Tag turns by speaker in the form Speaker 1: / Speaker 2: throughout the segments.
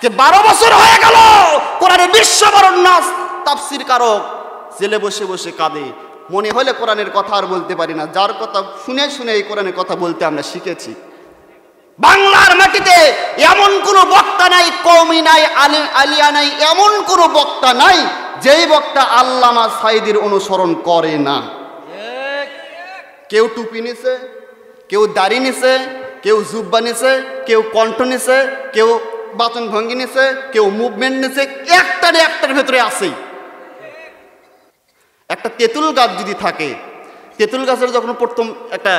Speaker 1: আজকে 12 বছর হয়ে গেল কোরআনের বিশ্ববরণ্য তাফসীর কারক জেলে বসে বসে কাঁদে। মনে হলে কোরআনের কথা আর বলতে পারি না, যার কথা শুনে শুনে এই কোরআনের কথা বলতে আমরা শিখেছি। বাংলার মাটিতে এমন কোনো বক্তা নাই, কওমি নাই, আলিয়া নাই, এমন কোনো বক্তা নাই যেই বক্তা আল্লামা সাঈদীর অনুসরণ করে না। কেউ টুপি নিছে, কেউ দাড়ি নিছে, কেউ জুব্বা নিছে, কেউ কণ্ঠ নিছে, কেউ বাচন ভঙ্গি নিছে, কেউ মুভমেন্ট নিছে, একটার ভেতরে আছেই। একটা তেঁতুল গাছ যদি থাকে, তেঁতুল গাছের যখন প্রথম একটা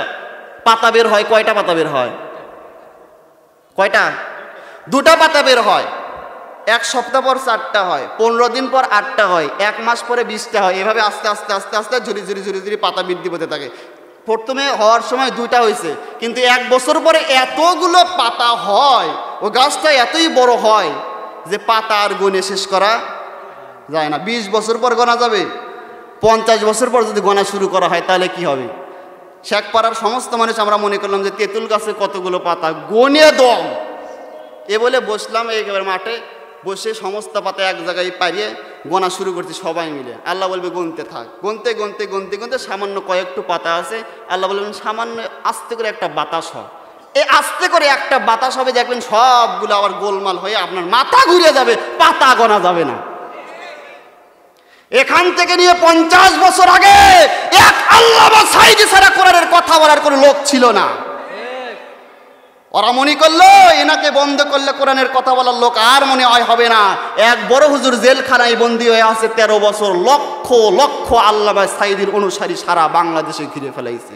Speaker 1: পাতা বের হয়, কয়টা পাতা বের হয়? কয়টা? 2টা পাতা বের হয়। 1 সপ্তাহ পর 4টা হয়, 15 দিন পর 8টা হয়, 1 মাস পরে 20টা হয়। এভাবে আস্তে আস্তে আস্তে আস্তে ঝুরি পাতা বৃদ্ধি পেতে থাকে। প্রথমে হওয়ার সময় 2টা হয়েছে, কিন্তু 1 বছর পরে এতগুলো পাতা হয়, ও গাছটা এতই বড় হয় যে পাতা আর গুনে শেষ করা যায় না। 20 বছর পর গোনা যাবে, 50 বছর পর যদি গোনা শুরু করা হয় তাহলে কি হবে? শেখপাড়ার সমস্ত মানুষ আমরা মনে করলাম যে তেঁতুল গাছে কতগুলো পাতা, গনে দম। এ বলে বসলাম একেবারে মাঠে, বসে সমস্ত পাতা এক জায়গায় পারিয়ে গোনা শুরু করছি সবাই মিলে। আল্লাহ বলবে গুনতে থাক। গুনতে গুনতে গুনতে গুনতে সামান্য কয়েকটু পাতা আছে। আল্লাহ বলবেন সামান্য আস্তে করে একটা বাতাস হয়। এই আস্তে করে একটা বাতাস হবে, দেখবেন সবগুলো আবার গোলমাল হয়ে আপনার মাথা ঘুরে যাবে, পাতা গোনা যাবে না। এখান থেকে নিয়ে 50 বছর আগে এক আল্লামা সাঈদী ছাড়া কোরআনের কথা বলার কোনো লোক ছিল না। ওরা মনে করলো এনাকে বন্ধ করলে কোরআনের কথা বলার লোক আর মনে হয় হবে না। এক বড় হুজুর জেলখানায় বন্দী হয়ে আছে 13 বছর, লক্ষ লক্ষ আল্লামা সাঈদীর অনুসারী সারা বাংলাদেশে ঘিরে ফেলাইছে।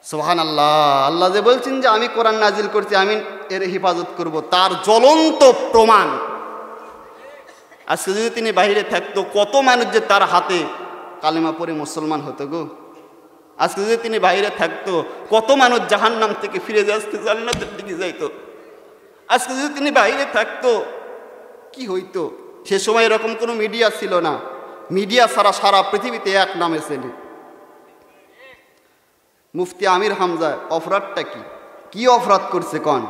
Speaker 1: সুবহানাল্লাহ। আল্লাহ যে বলছেন যে আমি কোরআন নাজিল করছি, আমি এর হেফাজত করব, তার জ্বলন্ত প্রমাণ। আজকে যদি তিনি বাইরে থাকতো, কত মানুষ যে তার হাতে কালেমা পড়ে মুসলমান হতো গো। আজকে যদি তিনি বাইরে থাকতো, কত মানুষ জাহান্নাম থেকে ফিরে আসতে জান্নাতের দিকে যাইতো। আজকে যদি তিনি বাইরে থাকতো কি হইতো? সে সময় এরকম কোনো মিডিয়া ছিল না। মিডিয়া ছাড়া সারা পৃথিবীতে এক নামে ছেলে মুফতি আমির হামজা। অপরাধটা কি? কি অপরাধ করছে কন?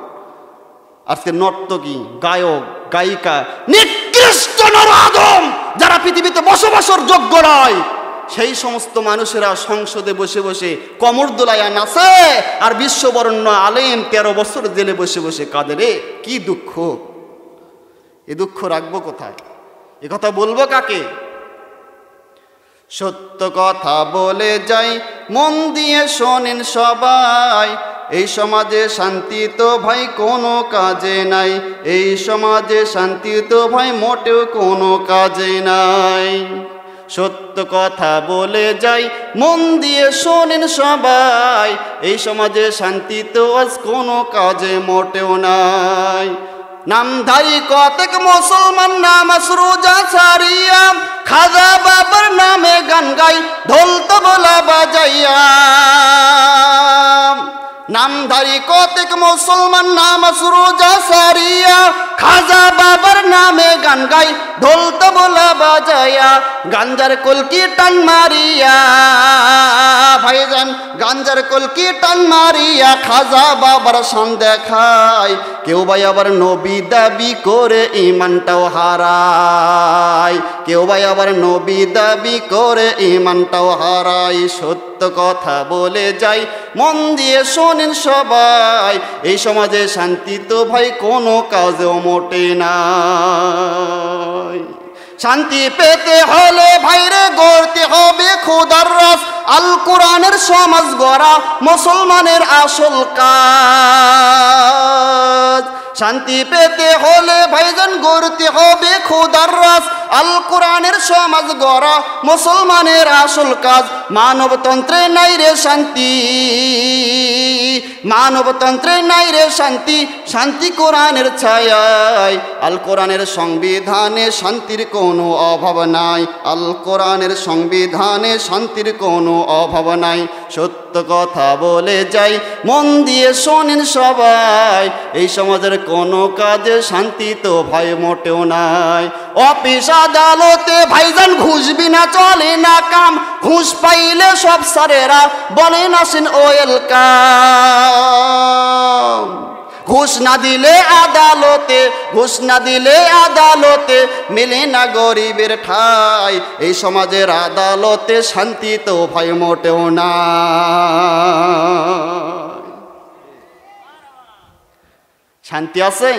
Speaker 1: আজকে নর্তকী, গায়ক, গায়িকা, নিকৃষ্ট নরআদম যারা পৃথিবীতে বসবাসের যোগ্য নয়, সেই সমস্ত মানুষেরা সংসদে বসে বসে কমর দোলাইয়া নাচে, আর বিশ্ববরণ্য আলেম 13 বছর জেলে বসে বসে কাঁদে। রে কি দুঃখ! এ দুঃখ রাখবো কোথায়? এ কথা বলবো কাকে? সত্য কথা বলে যাই, মন দিয়ে শোনেন সবাই। এই সমাজে শান্তি তো ভাই কোনো কাজে নাই, এই সমাজে শান্তি তো ভাই মোটেও কোনো কাজে নাই। সত্য কথা বলে যাই, মন দিয়ে শোনেন সবাই। এই সমাজে শান্তি তো আজ কোনো কাজে মোটেও নাই। নামধারী কতক মুসলমান নামাজ রোজা ছাড়িয়া খাজা বাবার নামে গান গাই, ঢোল তবলা বাজাইয়া। নামধারী কতক মুসলমান নামাজ রোজা ছাড়িয়া খাজা বাবার নামে গান গাই, ঢোল তবলা বাজাইয়া। গাঞ্জার কলকি টান মারিয়া ভাইজান, গাঞ্জার কলকি টান মারিয়া খাজা বাবার শান দেখায়। কেউ ভাই আবার নবী দাবি করে ইমানটাও হারায়, কেউ ভাই আবার নবী দাবি করে ইমানটাও হারায়। সত্য কথা বলে যাই, মন দিয়ে শোনেন সবাই। এই সমাজে শান্তি তো ভাই কোনো কাজেও মোটে নাই। শান্তি পেতে হলে ভাইরে গড়তে হবে খোদার রাস। আল কোরআনের সমাজ গড়া মুসলমানের আসল কাজ। শান্তি পেতে হলে ভাইজান গড়তে হবে খোদার রাস। আল কোরআনের সমাজ গড়া মুসলমানের আসল কাজ। মানবতন্ত্রে নাই রে শান্তি, মানবতন্ত্রে নাই রে শান্তি, শান্তি কোরআনের ছায়ায়। আল কোরআনের সংবিধানে শান্তির কোনো অভাব নাই, আল কোরআনের সংবিধানে শান্তির কোনো অভাব নাই। সত্য কথা বলে যাই, মন দিয়ে শোনেন সবাই। এই সমাজের কোনো কাজে শান্তি তো ভাই মোটেও নাই। অফিস আদালতে ভাইজান ঘুষ বিনা চলে না কাম। ঘুষ পাইলে সব স্যারেরা বলেন আসেন ওয়েলকাম। ঘুষ না দিলে আদালতে, ঘুষ না দিলে আদালতে মেলে না গরিবের ঠাই। এই সমাজের আদালতে শান্তি তো ভাই মোটেও না। শান্তি আছে?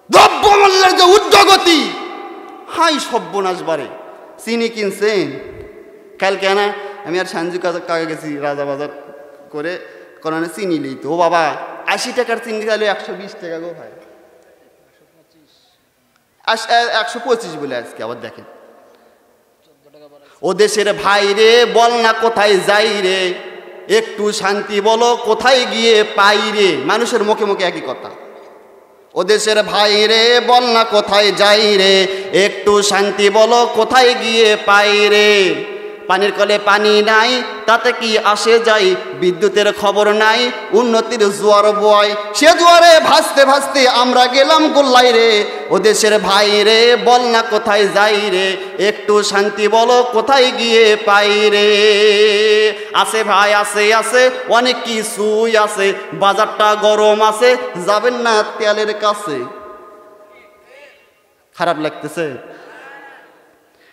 Speaker 1: দ্রব্যমূল্যের যে ঊর্ধ্বগতি, হাই সর্বনাশ বাড়ে। চিনি কিনছেন কালকে না, আমি আর সাঞ্জু কাকা গেছি রাজা বাজার করে কোরআনে চিনি লিই তো, ও বাবা 80 টাকার চিনি চাইলে 120 টাকা গো ভাই, 125 বলে আজকে আবার দেখেন। ও দেশের ভাই রে বল না কোথায় যাই রে, একটু শান্তি বলো কোথায় গিয়ে পাই রে। মানুষের মুখে মুখে একই কথা। ও দেশের ভাই রে বল না কোথায় যাই রে, একটু শান্তি বলো কোথায় গিয়ে পাই রে। পানির কলে পানি নাই তাতে কি আসে যাই, বিদ্যুতের খবর নাই উন্নতির জোয়ার বয়, সে জোয়ারে ভাসতে ভাসতে আমরা গেলাম গোল্লাই রে। ও দেশের ভাই রে বল না কোথায় যাই রে, একটু শান্তি বলো কোথায় গিয়ে পাই রে। আছে ভাই আছে, আছে অনেক কিছুই আছে, বাজারটা গরম আছে, যাবেন না তেলের কাছে। খারাপ লাগতেছে?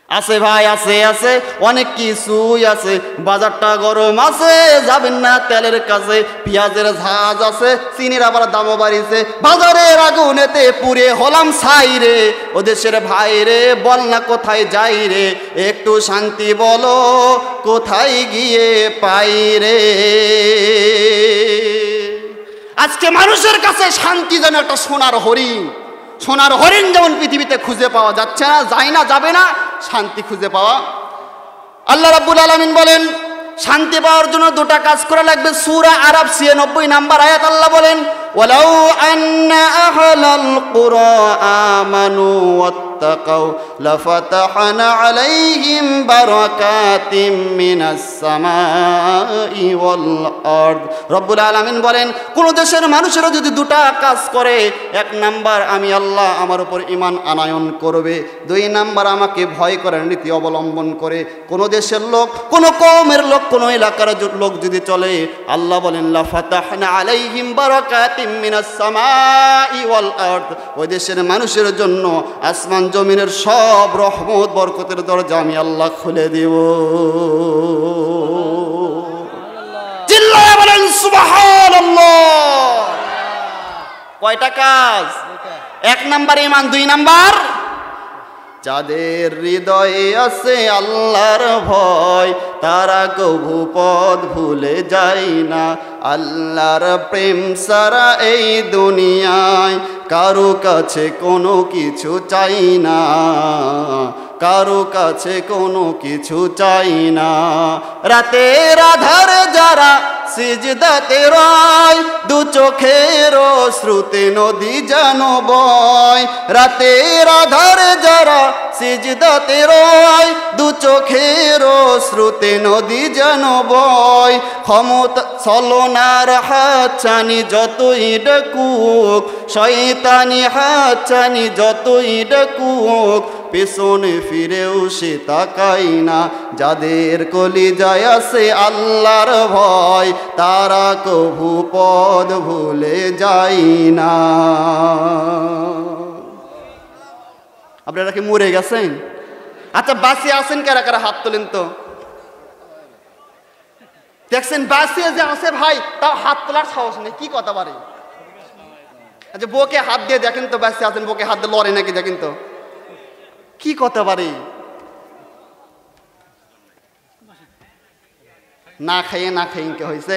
Speaker 1: আছে ভাই আছে, আছে অনেক কিছুই আছে, বাজারটা গরম আছে, যাবেন না তেলের কাছে। পেঁয়াজের ঝাঁজ আছে, চিনির আবার দামও বাড়িছে, বাজারের আগুনেতে পুড়ে হলাম ছাই রে। ও দেশের ভাই রে বল না কোথায় যাই রে, একটু শান্তি বলো কোথায় গিয়ে পাই রে। আজকে মানুষের কাছে শান্তি যেন একটা সোনার হরিণ, সোনার হরিণ যেমন পৃথিবীতে খুঁজে পাওয়া যাচ্ছে না, যায় না, যাবে না শান্তি খুঁজে পাওয়া। আল্লাহ রাব্বুল আলামিন বলেন শান্তি পাওয়ার জন্য দুটা কাজ করা লাগবে। সূরা আরাফ 96 নম্বর আয়াত আল্লাহ বলেন, ওয়ালাউ আন্না আহলাল কুরা আমানু ওয়াত্তাকাউ লাফাতাহনা আলাইহিম বারাকাতিম মিনাস সামাই ওয়াল আরদ। রব্বুল আলামিন বলেন কোন দেশের মানুষেরা যদি দুটা কাজ করে, এক নাম্বার আমি আল্লাহ আমার উপর ঈমান আনয়ন করবে, দুই নাম্বার আমাকে ভয় করার নীতি অবলম্বন করে কোন দেশের লোক, কোন কওমের লোক, কোন এলাকার লোক যদি চলে, আল্লাহ বলেন লাফাতাহনা আলাইহিম বারাকাতিম মিনাস সামাই ওয়াল আরদ। ওই দেশের মানুষের জন্য আসমান জমিনের সব রহমত বরকতের দরজা আমি আল্লাহ খুলে দেব। চিল্লায়া বলেন সুবহানাল্লাহ। কয়টা কাজ? এক নাম্বার ঈমান, দুই নাম্বার যাদের হৃদয়ে আছে আল্লাহর ভয়, তারা কভু পথ ভুলে যায় না। আল্লাহর প্রেম সারা এই দুনিয়ায় কারো কাছে কোনো কিছু চাই না, কারো কাছে কোনো কিছু চাই না। রাতের আধারে যারা সিজদাতে রয়, দু চোখের শ্রুতে নদী যেন বয়। রাতের আধারে যারা সিজদাতে রয়, দু চোখের শ্রুতে নদী যেন বয়। ক্ষমতা ছলনার হাতছানি যতই ডাকুক, শয়তানি হাতছানি যতই ডাকুক, পেছনে ফিরেও সে তাকাই না। যাদের কলিজায় আছে আল্লাহর ভয়, তারা কভু পথ ভুলে যায় না। আপনারা কি মরে গেছেন? আচ্ছা বাসে আছেন কারা কারা? হাত তোলেন তো। দেখছেন বাসে যে আছে ভাই, তাও হাত তোলার সাহস নেই, কি কথা পারে? আচ্ছা বউকে হাত দিয়ে দেখেন তো, বাসে আছেন বউকে হাত দিয়ে লড়ে নাকি দেখেন তো, কি কথা পারে? না খাইয়ে না খাইয়ে কে হয়েছে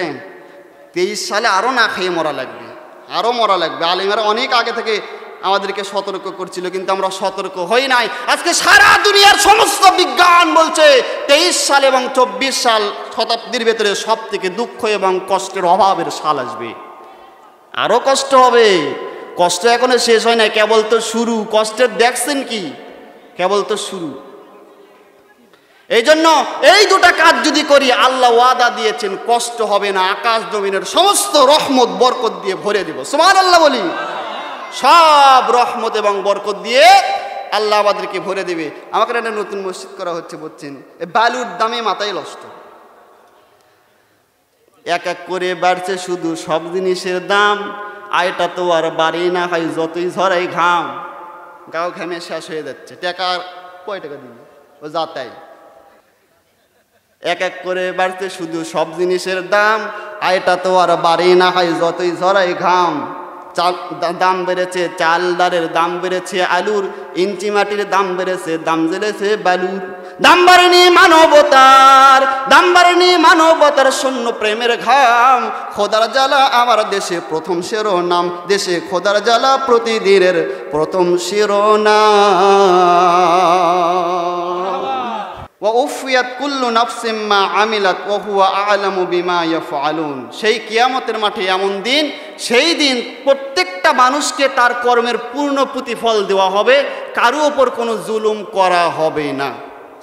Speaker 1: 23 সালে আরো না খাইয়ে মরা লাগবে, আরো মরা লাগবে। আলিমেরা অনেক আগে থেকে আমাদেরকে সতর্ক করছিল, কিন্তু আমরা সতর্ক হই নাই। আজকে সারা দুনিয়ার সমস্ত বিজ্ঞান বলছে 23 সাল এবং 24 সাল শতাব্দীর ভেতরে সব থেকে দুঃখ এবং কষ্টের অভাবের সাল আসবে। আরো কষ্ট হবে, কষ্ট এখনো শেষ হয় না, কেবল তো শুরু। কষ্টের দেখছেন কি, কেবল তো শুরু। এই জন্য এই দুটা কাজ যদি করি, আল্লাহ ওয়াদা দিয়েছেন কষ্ট হবে না, আকাশ জমিনের সমস্ত রহমত বরকত দিয়ে ভরে দেব। সুবহানাল্লাহ বলি। সব রহমত এবং বরকত দিয়ে আল্লাহ আমাদেরকে ভরে দেবে। আমাকে একটা নতুন মসজিদ করা হচ্ছে, বুঝছেন, বালুর দামে মাথায় নষ্ট। এক এক করে বাড়ছে শুধু সব জিনিসের দাম। আয়টা তো আর বাড়ি না খাই যতই ঝরাই ঘাম, গাও ঘামে শেষ হয়ে যাচ্ছে, টাকা কয় টাকা দিবি ও যাতাই এক এক করে বাড়ছে শুধু সব জিনিসের দাম, আয়টা তো আর বাড়ি না খাই যতই ঝরাই ঘাম। চাল দাম বেড়েছে, চাল ডালের দাম বেড়েছে, আলুর ইঞ্চি মাটির দাম বেড়েছে, দাম বেড়েছে বালুর। দাম বাড়েনি মানবতার, দাম বাড়েনি মানবতার শূন্য প্রেমের ঘাম। খোদার জ্বালা আমার দেশে প্রথম শিরোনাম, দেশে খোদার জ্বালা প্রতিদিনের প্রথম শিরোনাম। ওয়াউফিয়াত কুল্লু নাফসিম মা আমিলাত ওয়া হুয়া আ'লামু বিমা ইয়াফআলুন। সেই কিয়ামতের মাঠে এমন দিন, সেই দিন প্রত্যেকটা মানুষকে তার কর্মের পূর্ণ প্রতিফল দেওয়া হবে, কারো ওপর কোনো জুলুম করা হবে না।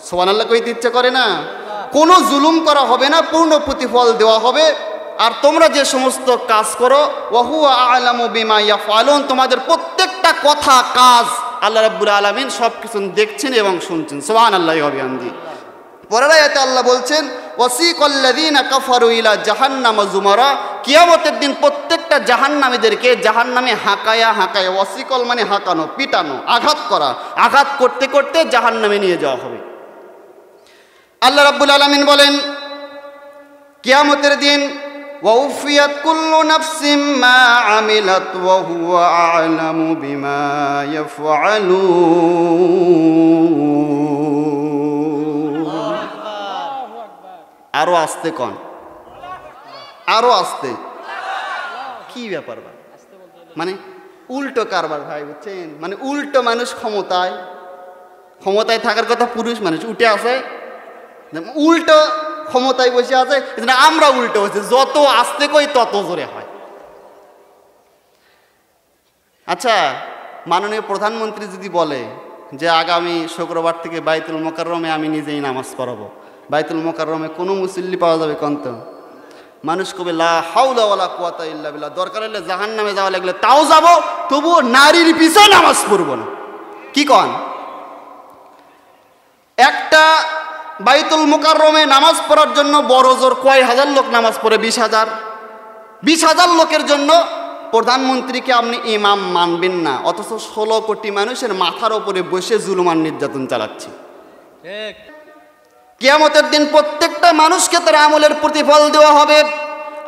Speaker 1: সুবহানাল্লাহ কইতে ইচ্ছে করে না? কোনো জুলুম করা হবে না, পূর্ণ প্রতিফল দেওয়া হবে। আর তোমরা যে সমস্ত কাজ করো, ওয়া হুয়া আ'লামু বিমা ইয়াফআলুন, তোমাদের প্রত্যেকটা কথা কাজ আল্লাহ রাব্বুল আলামিন সব কিছু দেখছেন এবং শুনছেন। সুবহানাল্লাহি ওয়া বিহামদিহি। পরের আয়াতে আল্লাহ বলছেন ওয়াসিকাল্লাযীনা কাফারু ইলা জাহান্নাম যুমারা, কিয়ামতের দিন প্রত্যেকটা জাহান্নামীদেরকে জাহান্নামে হাঁকায়া হাঁকায়া, ওয়াসিকল মানে হাঁকানো, পিটানো, আঘাত করা, আঘাত করতে করতে জাহান্নামে নিয়ে যাওয়া হবে। আল্লাহ রাব্বুল আলামিন বলেন কিয়ামতের দিন ওয়াউফিয়াত কুল্লু নাফসিম মা আমিলাত ওয়া হুয়া আ'লামু বিমা ইয়াফআলুন। আরো আস্তে কন, আরো আস্তে। কি ব্যাপার ভাই? মানে উল্টো কারবার ভাই, বুঝছেন? মানে উল্টো মানুষ ক্ষমতায়, ক্ষমতায় থাকার কথা পুরুষ মানুষ উঠে আসে, উল্টো ক্ষমতায় বসে আছে, আমরা উল্টো হচ্ছে, যত আস্তে কই তত জোরে হয়। আচ্ছা, মাননীয় প্রধানমন্ত্রী যদি বলে যে আগামী শুক্রবার থেকে বাইতুল মোকাররমে আমি নিজেই নামাজ পড়াবো, বাইতুল মোকাররমে কোনো মুসল্লি পাওয়া যাবে কন্ত? মানুষ কবে লা হাওলা ওয়ালা কুওয়াতা ইল্লা বিল্লাহ, দরকার হলে জাহান্নামে যাওয়া লাগলে তাও যাব, তবুও নারীর পিছনে নামাজ পড়বো না। কি কন? একটা বাইতুল মোকাররমে নামাজ পড়ার জন্য বড় জোর কয় হাজার লোক নামাজ পড়ে? 20,000। 20,000 লোকের জন্য প্রধানমন্ত্রীকে আপনি ইমাম মানবেন না, অথচ 16 কোটি মানুষের মাথার ওপরে বসে জুলুম আর নির্যাতন চালাচ্ছে। কিয়ামতের দিন প্রত্যেকটা মানুষকে তার আমলের প্রতিফল দেওয়া হবে।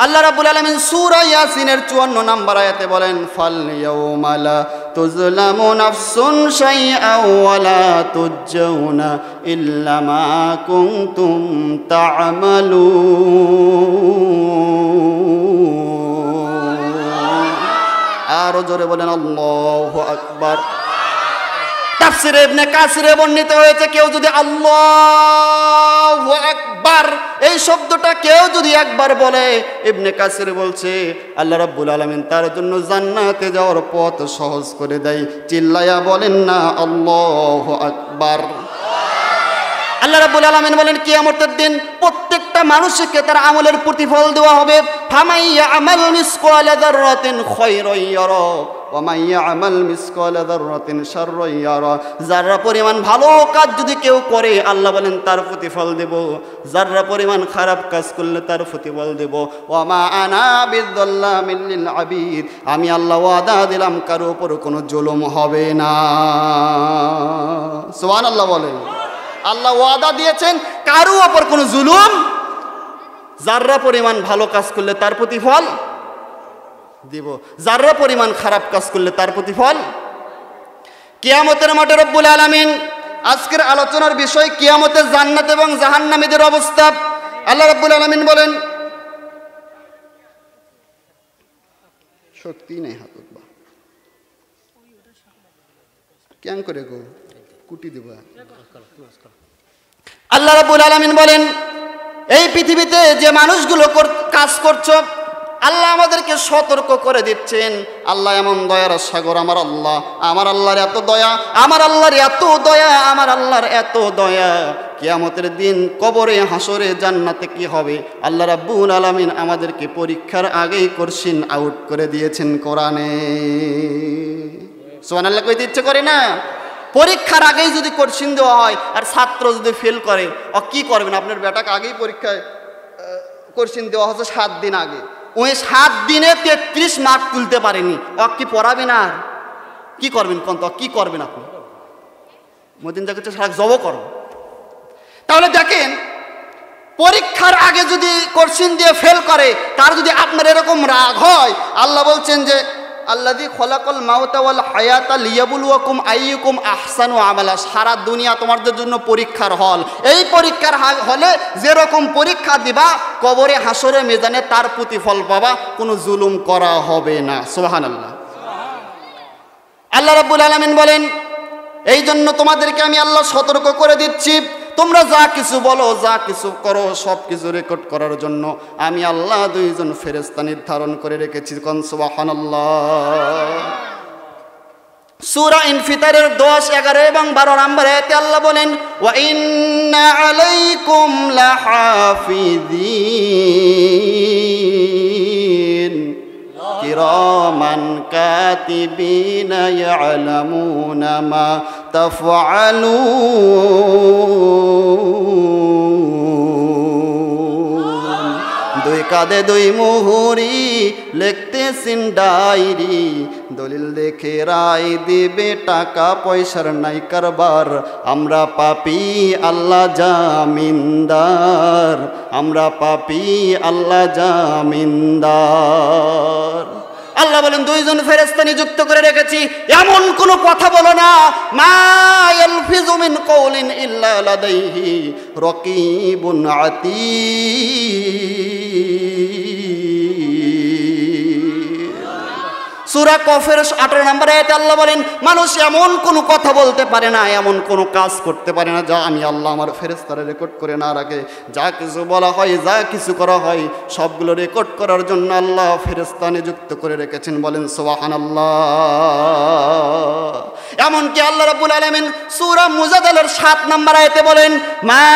Speaker 1: আল্লাহ রাব্বুল আলামিন সূরা ইয়াসিনের 54 নম্বর আয়াতে বলেন ফাল ইয়াউমা লা তুজলামু নাফসুন শাইআন ওয়া লা তুজজাউনা ইল্লা মা কুনতুম তা'মালুন। আরো জোরে বলেন আল্লাহু আকবার। তাফসীরে ইবনে কাসিরে বর্ণিত হয়েছে, কেউ যদি আল্লাহু আকবার এই শব্দটা কেউ যদি একবার বলে, ইবনে কাসির বলছে আল্লাহ রাব্বুল আলামিন তার জন্য জান্নাতে যাওয়ার পথ সহজ করে দেয়। চিল্লায়া বলেন না আল্লাহু আকবার। আল্লাহ রাব্বুল আলামিন বলেন কিয়ামতের দিন প্রত্যেকটা মানুষকে তার আমলের প্রতিফল দেওয়া হবে। ফামাইয়া আমাল মিসকালা যাররাতিন খায়রান ইয়ারা ওয়া মাইয়া আমাল মিসকালা যাররাতিন শাররান ইয়ারা। যারা পরিমাণ ভালো কাজ যদি কেউ করে আল্লাহ বলেন তার প্রতিফল দেব, যারা পরিমাণ খারাপ কাজ করলে তার প্রতিফল দেব। ওয়া মা আনা বিযাল্লামিল লিল আবিদ, আমি আল্লাহ ওয়াদা দিলাম কারো উপর কোনো জুলুম হবে না। সুবহানাল্লাহ বলেন। আল্লাহ ওয়াদা দিয়েছেন কারো ওপর কোনো জুলুম, যারা পরিমাণ ভালো কাজ করলে তার প্রতিফল দিব, যারা পরিমাণ খারাপ কাজ করলে তার প্রতিফল। কিয়ামতের মাঠে রব্বুল আলামিন আজকের আলোচনার বিষয় কিয়ামতের জান্নাত এবং জাহান্নামীদের অবস্থা। আল্লাহ রব্বুল আলামিন বলেন শক্তি নেই হাত উঠবা কেন করে গো কুটি দেব। আল্লাহ রাব্বুল আলামিন বলেন এই পৃথিবীতে যে মানুষগুলো কাজ করছো আল্লাহ আমাদেরকে সতর্ক করে দিচ্ছেন। আল্লাহ এমন দয়ার সাগর, আমার আল্লাহর এত দয়া, আমার আল্লাহর এত দয়া, আমার আল্লাহর এত দয়া। কিয়ামতের দিন কবরে হাসরে জান্নাতে কি হবে আল্লাহ রাব্বুল আলামিন আমাদেরকে পরীক্ষার আগেই কোশ্চেন আউট করে দিয়েছেন কোরআনে। সুবহানাল্লাহ কইতে ইচ্ছে করে না? পরীক্ষার আগেই যদি কোশ্চেন দেওয়া হয় আর ছাত্র যদি ফেল করে কি করবেন? আপনার বেটাকে আগেই পরীক্ষায় কোশ্চেন দেওয়া হচ্ছে 7 দিন আগে, ওই 7 দিনে 33 মার্ক তুলতে পারেনি, কি পড়াবেন আর কি করবেন কোন তো কি করবেন আপনি? মদিন জায়গাতে সারা জব করো। তাহলে দেখেন, পরীক্ষার আগে যদি কোশ্চেন দিয়ে ফেল করে, তার যদি আপনার এরকম রাগ হয়, আল্লাহ বলছেন যে আল্লাযী খলাকাল মাউতা ওয়াল হায়াতা লিয়াবলুয়াকুম আইয়ুকুম আহসানু আমালা। সারা দুনিয়া তোমাদের জন্য পরীক্ষার হল। এই পরীক্ষার হলে যেরকম পরীক্ষা দিবা, কবরে হাসরে মেজানে তার প্রতিফল পাবা, কোনো জুলুম করা হবে না। সুবহানাল্লাহ। আল্লাহ রাব্বুল আলামিন বলেন, এই জন্য তোমাদেরকে আমি আল্লাহ সতর্ক করে দিচ্ছি, তোমরা যা কিছু বলো, যা কিছু করো, সব কিছু রেকর্ড করার জন্য আমি আল্লাহ 2 জন ফেরেশতা নির্ধারণ করে রেখেছি। কোন সুবহানাল্লাহ। সূরা ইনফিতারের 10, 11 এবং 12 নম্বর আয়াতে আল্লাহ বলেন, ওয়া ইন্না আলাইকুম লাহাফিযিন কিরামান কাতিবিনা ইয়ালামুনা মা তাফআলুন। 2 কাঁধে 2 মুহুরি, লিখতেছেন ডায়েরি, দলিল দেখে রায় দিবে, টাকা পয়সার নাই কারবার। আমরা পাপী, আল্লাহ জামিনদার। আমরা পাপী, আল্লাহ জামিনদার। আল্লাহ বলেন 2 জন ফেরেশতা নিযুক্ত করে রেখেছি, এমন কোন কথা বলো না, মা ইয়ালফিযু মিন কওলিন ইল্লা লাদাইহি রাকীবুন আতীদ। সূরা কফের 18 নম্বর আয়াতে আল্লাহ বলেন, মানুষ এমন কোনো কথা বলতে পারে না, এমন কোনো কাজ করতে পারে না যা আমি আল্লাহ আমার ফেরেশতারা রেকর্ড করে না রাখে। যা কিছু বলা হয়, যা কিছু করা হয়, সবগুলো রেকর্ড করার জন্য আল্লাহ ফেরেশতা নিযুক্ত করে রেখেছেন। বলেন সুবহানাল্লাহ। এমনকি আল্লাহ রাব্বুল আলামিন সূরা মুজাদালার 7 নম্বর আয়াতে বলেন, মা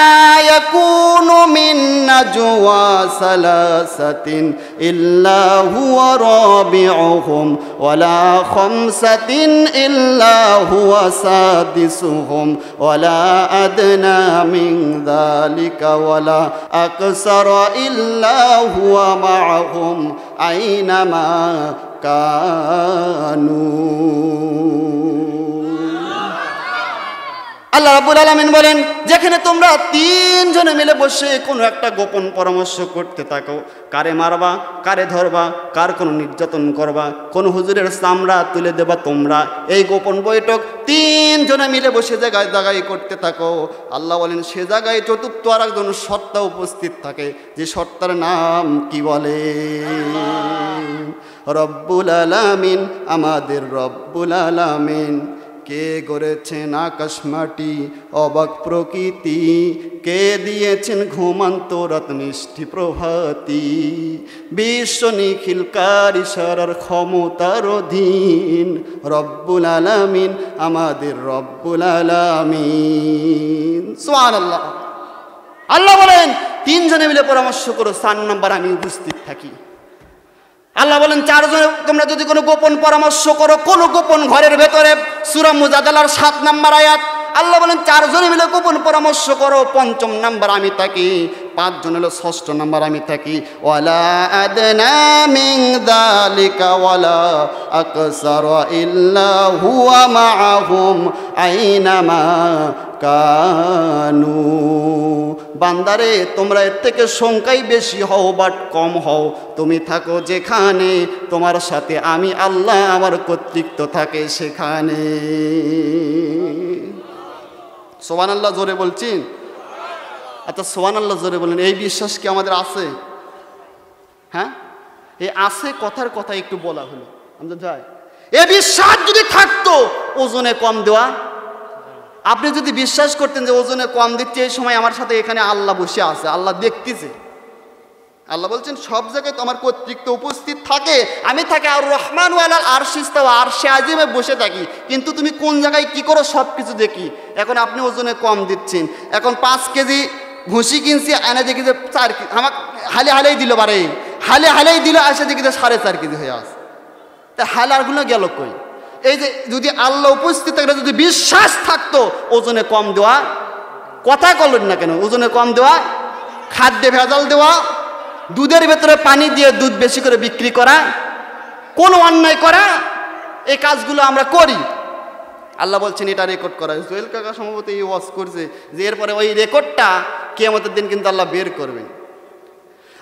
Speaker 1: ইয়াকুনু মিন নাজওয়া সালাসাতিন ইল্লা হুয়া রাবিউহুম ওয়ালা খামসাতিন ইল্লা হুয়া সাদিসুহুম ওয়ালা আদনা মিন যালিকা ওয়ালা আকসারা ইল্লা হুয়া মাআহুম আইনামা কানু। আল্লাহ রাব্বুল আলামিন বলেন, যেখানে তোমরা 3 জনে মিলে বসে কোনো একটা গোপন পরামর্শ করতে থাকো, কারে মারবা, কারে ধরবা, কার কোনো নির্যাতন করবা, কোন হুজুরের চামড়া তুলে দেবা তোমরা, এই গোপন বৈঠক 3 জনে মিলে বসে জায়গায় জায়গায় করতে থাকো। আল্লাহ বলেন, সে জায়গায় চতুর্থ আর একজন সত্তা উপস্থিত থাকে, যে সত্তার নাম কি বলে? রব্বুল আলামিন, আমাদের রব্বুল আলামিন। কে গড়েছেন আকাশ মাটি, অবাক প্রকৃতি, কে দিয়েছেন ঘুমান্ত রাত মিষ্টি প্রভাতি, বিশ্ব নিখিলকার ইশারার ক্ষমতার অধীন। রব্বুল আলামিন, আমাদের রব্বুল আলামিন। সুবহানাল্লাহ। আল্লাহ বলেন 3 জনে মিলে পরামর্শ করো, 4 নম্বর আমি উপস্থিত থাকি। আল্লাহ বলেন 4 জনে তোমরা যদি কোনো গোপন পরামর্শ করো, কোনো গোপন ঘরের ভেতরে, সূরা মুজাদালার 7 নম্বর আয়াত, আল্লাহ বলেন 4 জনে মিলে গোপন পরামর্শ করো, 5ম নাম্বার আমি থাকি, 5 জন হলো 6ষ্ঠ নাম্বার আমি থাকি। ওয়ালা আদনা মিন যালিকা ওয়ালা আকসারা ইল্লা হুয়া মাআহুম আইনামা কানু। বান্দারে, তোমরা এর থেকে সংখ্যায় বেশি হও বাট কম হও, তুমি থাকো যেখানে, তোমার সাথে আমি আল্লাহ আমার কর্তৃত্ব থাকে সেখানে। সুবহানাল্লাহ জোরে বলছেন? আচ্ছা সুবহানাল্লাহ জোরে বলেন। এই বিশ্বাস কি আমাদের আছে? হ্যাঁ, এই আছে কথার কথা একটু বলা হলো। আমরা যাই, এই বিশ্বাস যদি থাকতো, ওজনে কম দেওয়া, আপনি যদি বিশ্বাস করতেন যে ওজনে কম দিচ্ছে, এই সময় আমার সাথে এখানে আল্লাহ বসে আছে, আল্লাহ দেখতেছে। আল্লাহ বলছেন সব জায়গায় তো আমার কর্তৃত্ব উপস্থিত থাকে, আমি থাকি আর রহমান ওয়ালাল আরশ ইস্তাওয়া, আরশে আজিমে বসে থাকি, কিন্তু তুমি কোন জায়গায় কি করো সব কিছু দেখি। এখন আপনি ওজনে কম দিচ্ছেন, এখন 5 কেজি ভুসি কিনছি, এনে দেখি যে 4 কেজি, আমার হালে হালেই দিল, বারে হালে হালেই দিল, আসে দেখি যে 4.5 কেজি হয়ে আছে। তা হালারগুলো গেল কই? এই যে যদি আল্লাহ উপস্থিত থাকলে, যদি বিশ্বাস থাকতো, ওজনে কম দেওয়া, কথা বললেন না কেন? ওজনে কম দেওয়া, খাদ্যে ভেজাল দেওয়া, দুধের ভেতরে পানি দিয়ে দুধ বেশি করে বিক্রি করা, কোন অন্যায় করা, এই কাজগুলো আমরা করি। আল্লাহ বলছেন এটা রেকর্ড করা। জুয়েল কাকা সম্ভবত এই ওয়াজ করছে যে এরপরে ওই রেকর্ডটা কিয়ামতের দিন কিন্তু আল্লাহ বের করবেন।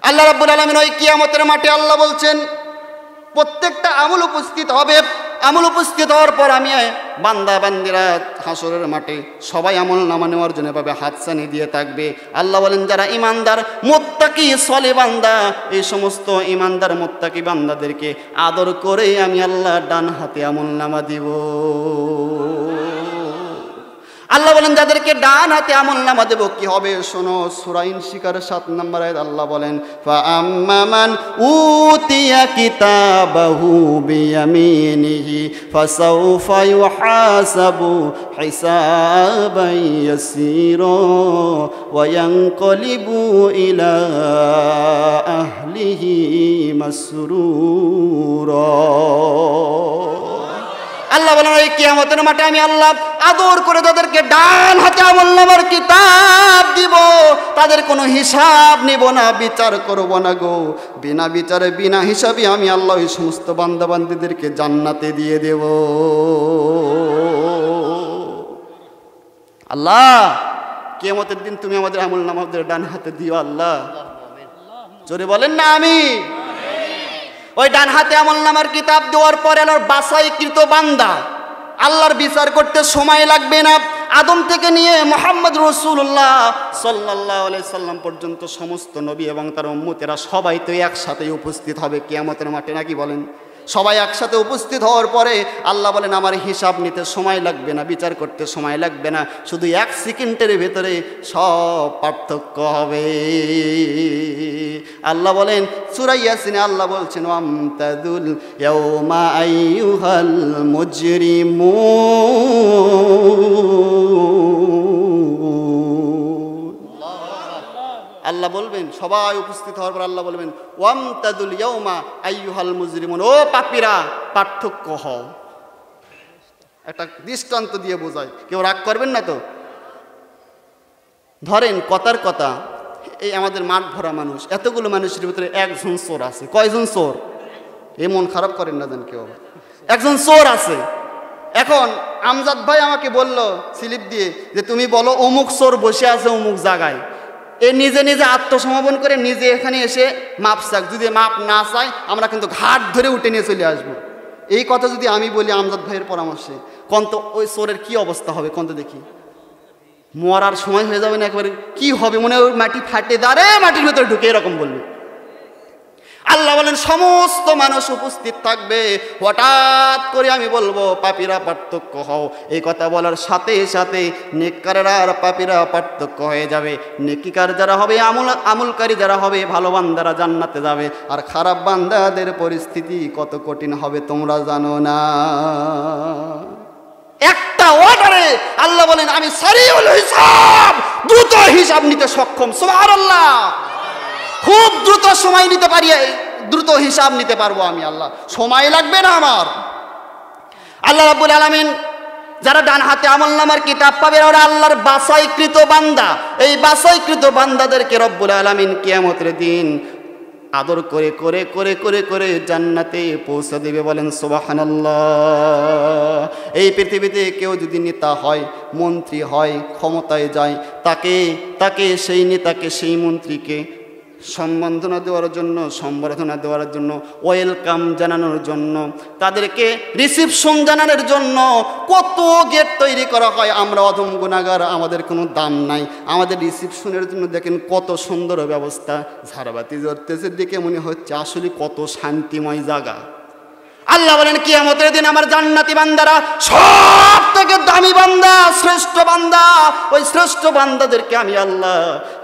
Speaker 1: আল্লাহ রাব্বুল আলামিন ওই কিয়ামতের মাঠে আল্লাহ বলছেন প্রত্যেকটা আমল উপস্থিত হবে। আমল উপস্থিত হওয়ার পর আমি বান্দা বান্দিরা হাসরের মাঠে সবাই আমল নামা নেওয়ার জন্য পাবে, হাতছানি দিয়ে থাকবে। আল্লাহ বলেন যারা ইমানদার মুত্তাকি সলে বান্দা, এই সমস্ত ইমানদার মুত্তাকি বান্দাদেরকে আদর করে আমি আল্লাহ ডান হাতে আমল নামা দিব। আল্লাহ বলেন যাদেরকে ডান হাতে আমল নামা দেব কি হবে শোনো, সূরা ইনশিকার 7 নম্বর আয়াত আল্লাহ বলেন ফা আম্মান উতিয়া কিতাবাহু বিয়ামিনিহি ফাসাউফা ইউহাসাবু হিসাবান ইয়াসীরা ওয়া ইয়ানকালিবু ইলা আহলিহি মাসরুরা। আল্লাহ বলেন এই কিয়ামতের মাঠে আমি আল্লাহ আদর করে তাদেরকে ডান হাতে আমলনামার কিতাব দিব। তাদের কোনো হিসাব নিব না, বিচার করব না গো। বিনা বিচারে বিনা হিসাবে আমি আল্লাহ এই সমস্ত বান্দা বান্দীদেরকে জান্নাতে দিয়ে দেব। আল্লাহ কিয়ামতের দিন তুমি আমাদের আমলনামাদের ডান হাতে দিও আল্লাহ। জোরে বলেন না আমিন। ওই ডান হাতে আমলনামার কিতাব দেওয়ার পরে আল্লাহর বাছাইকৃত বান্দা, আল্লাহর বিচার করতে সময় লাগবে না। আদম থেকে নিয়ে মুহাম্মদ রাসূলুল্লাহ সাল্লাল্লাহু আলাইহি সাল্লাম পর্যন্ত সমস্ত নবী এবং তার উম্মতেরা সবাই তো একসাথে উপস্থিত হবে কিয়ামতের মাঠে, নাকি বলেন? সবাই একসাথে উপস্থিত হওয়ার পরে আল্লাহ বলেন আমার হিসাব নিতে সময় লাগবে না, বিচার করতে সময় লাগবে না, শুধু 1 সেকেন্ডের ভেতরে সব পার্থক্য হবে। আল্লাহ বলেন সূরা ইয়াসিনে আল্লাহ বলছেন ওয়ামতাদুল ইয়াউমা আইয়ুহাল মুজরিমুন। আল্লাহ বলবেন সবাই উপস্থিত হওয়ার পর আল্লাহ বলবেন ওয়ামতাদুল ইয়াউমা আইয়ুহাল মুজরিমুন, ও পাপীরা পার্থক্য হও। একটা দৃষ্টান্ত দিয়ে বোঝায়, কেউ রাগ করবেন না তো। ধরেন কথার কথা, এই আমাদের মাঠ ভরা মানুষ, এতগুলো মানুষের ভিতরে একজন চোর আছে। কয়জন চোর? এই মন খারাপ করেন না যেন কেউ। একজন চোর আছে। এখন আমজাদ ভাই আমাকে বলল স্লিপ দিয়ে যে তুমি বলো অমুক চোর বসে আছে অমুক জায়গায়। এ নিজে নিজে আত্মসমর্পণ করে নিজে এখানে এসে মাপ চাক, যদি মাপ না চায় আমরা কিন্তু ঘাট ধরে উঠে নিয়ে চলে আসবো। এই কথা যদি আমি বলি আমজাদ ভাইয়ের পরামর্শে, কন্ত ওই চোরের কি অবস্থা হবে কন্ত দেখি? মরার সময় হয়ে যাবে না একবারে, কি হবে মনে হয় মাটি ফাটে দাঁড়ে মাটির ভেতরে ঢুকে এরকম বলবে। আল্লাহ বলেন সমস্ত মানুষ উপস্থিত থাকবে, হঠাৎ করে আমি বলবো পাপীরা পার্থক্য হও। এই কথা বলার সাথে সাথে নেককাররা আর পাপীরা পার্থক্য হয়ে যাবে। নেকিকার যারা হবে, আমলকারী যারা হবে, ভালো বান্দারা জান্নাতে যাবে, আর খারাপ বান্দাদের পরিস্থিতি কত কঠিন হবে তোমরা জানো না। একটা অর্ডারে আল্লাহ বলেন আমি সারিউল হিসাব, দ্রুত হিসাব নিতে সক্ষম। সুবহানাল্লাহ। খুব দ্রুত সময় নিতে পারি, দ্রুত হিসাব নিতে পারবো আমি আল্লাহ, সময় লাগবে না আমার। আল্লাহ রাব্বুল আলামিন যারা ডান হাতে আমলনামার কিতাব পাবে ওরা আল্লাহর বাছাইকৃত বান্দা। এই বাছাইকৃত বান্দাদেরকে রব্বুল আলামিন কিয়ামতের দিন আদর করে করে করে করে করে জান্নাতে পৌঁছে দেবে। বলেন সুবহানাল্লাহ। এই পৃথিবীতে কেউ যদি নেতা হয়, মন্ত্রী হয়, ক্ষমতায় যায়, তাকে সেই নেতাকে সেই মন্ত্রীকে সম্বর্ধনা দেওয়ার জন্য, সম্বর্ধনা দেওয়ার জন্য, ওয়েলকাম জানানোর জন্য, তাদেরকে রিসিপশন জানানোর জন্য কত গেট তৈরি করা হয়। আমরা অধম গুনাহগার, আমাদের কোনো দাম নাই। আমাদের রিসিপশনের জন্য দেখেন কত সুন্দর ব্যবস্থা, ঝাড়বাতি জ্বলতেছে, দেখে মনে হচ্ছে আসলে কত শান্তিময় জায়গা। আল্লাহ বলেন কিয়ামতের দিন আমার জান্নাতি বান্দারা সব থেকে দামি বান্দা, শ্রেষ্ঠ বান্দা, ওই শ্রেষ্ঠ বান্দাদেরকে আমি আল্লাহ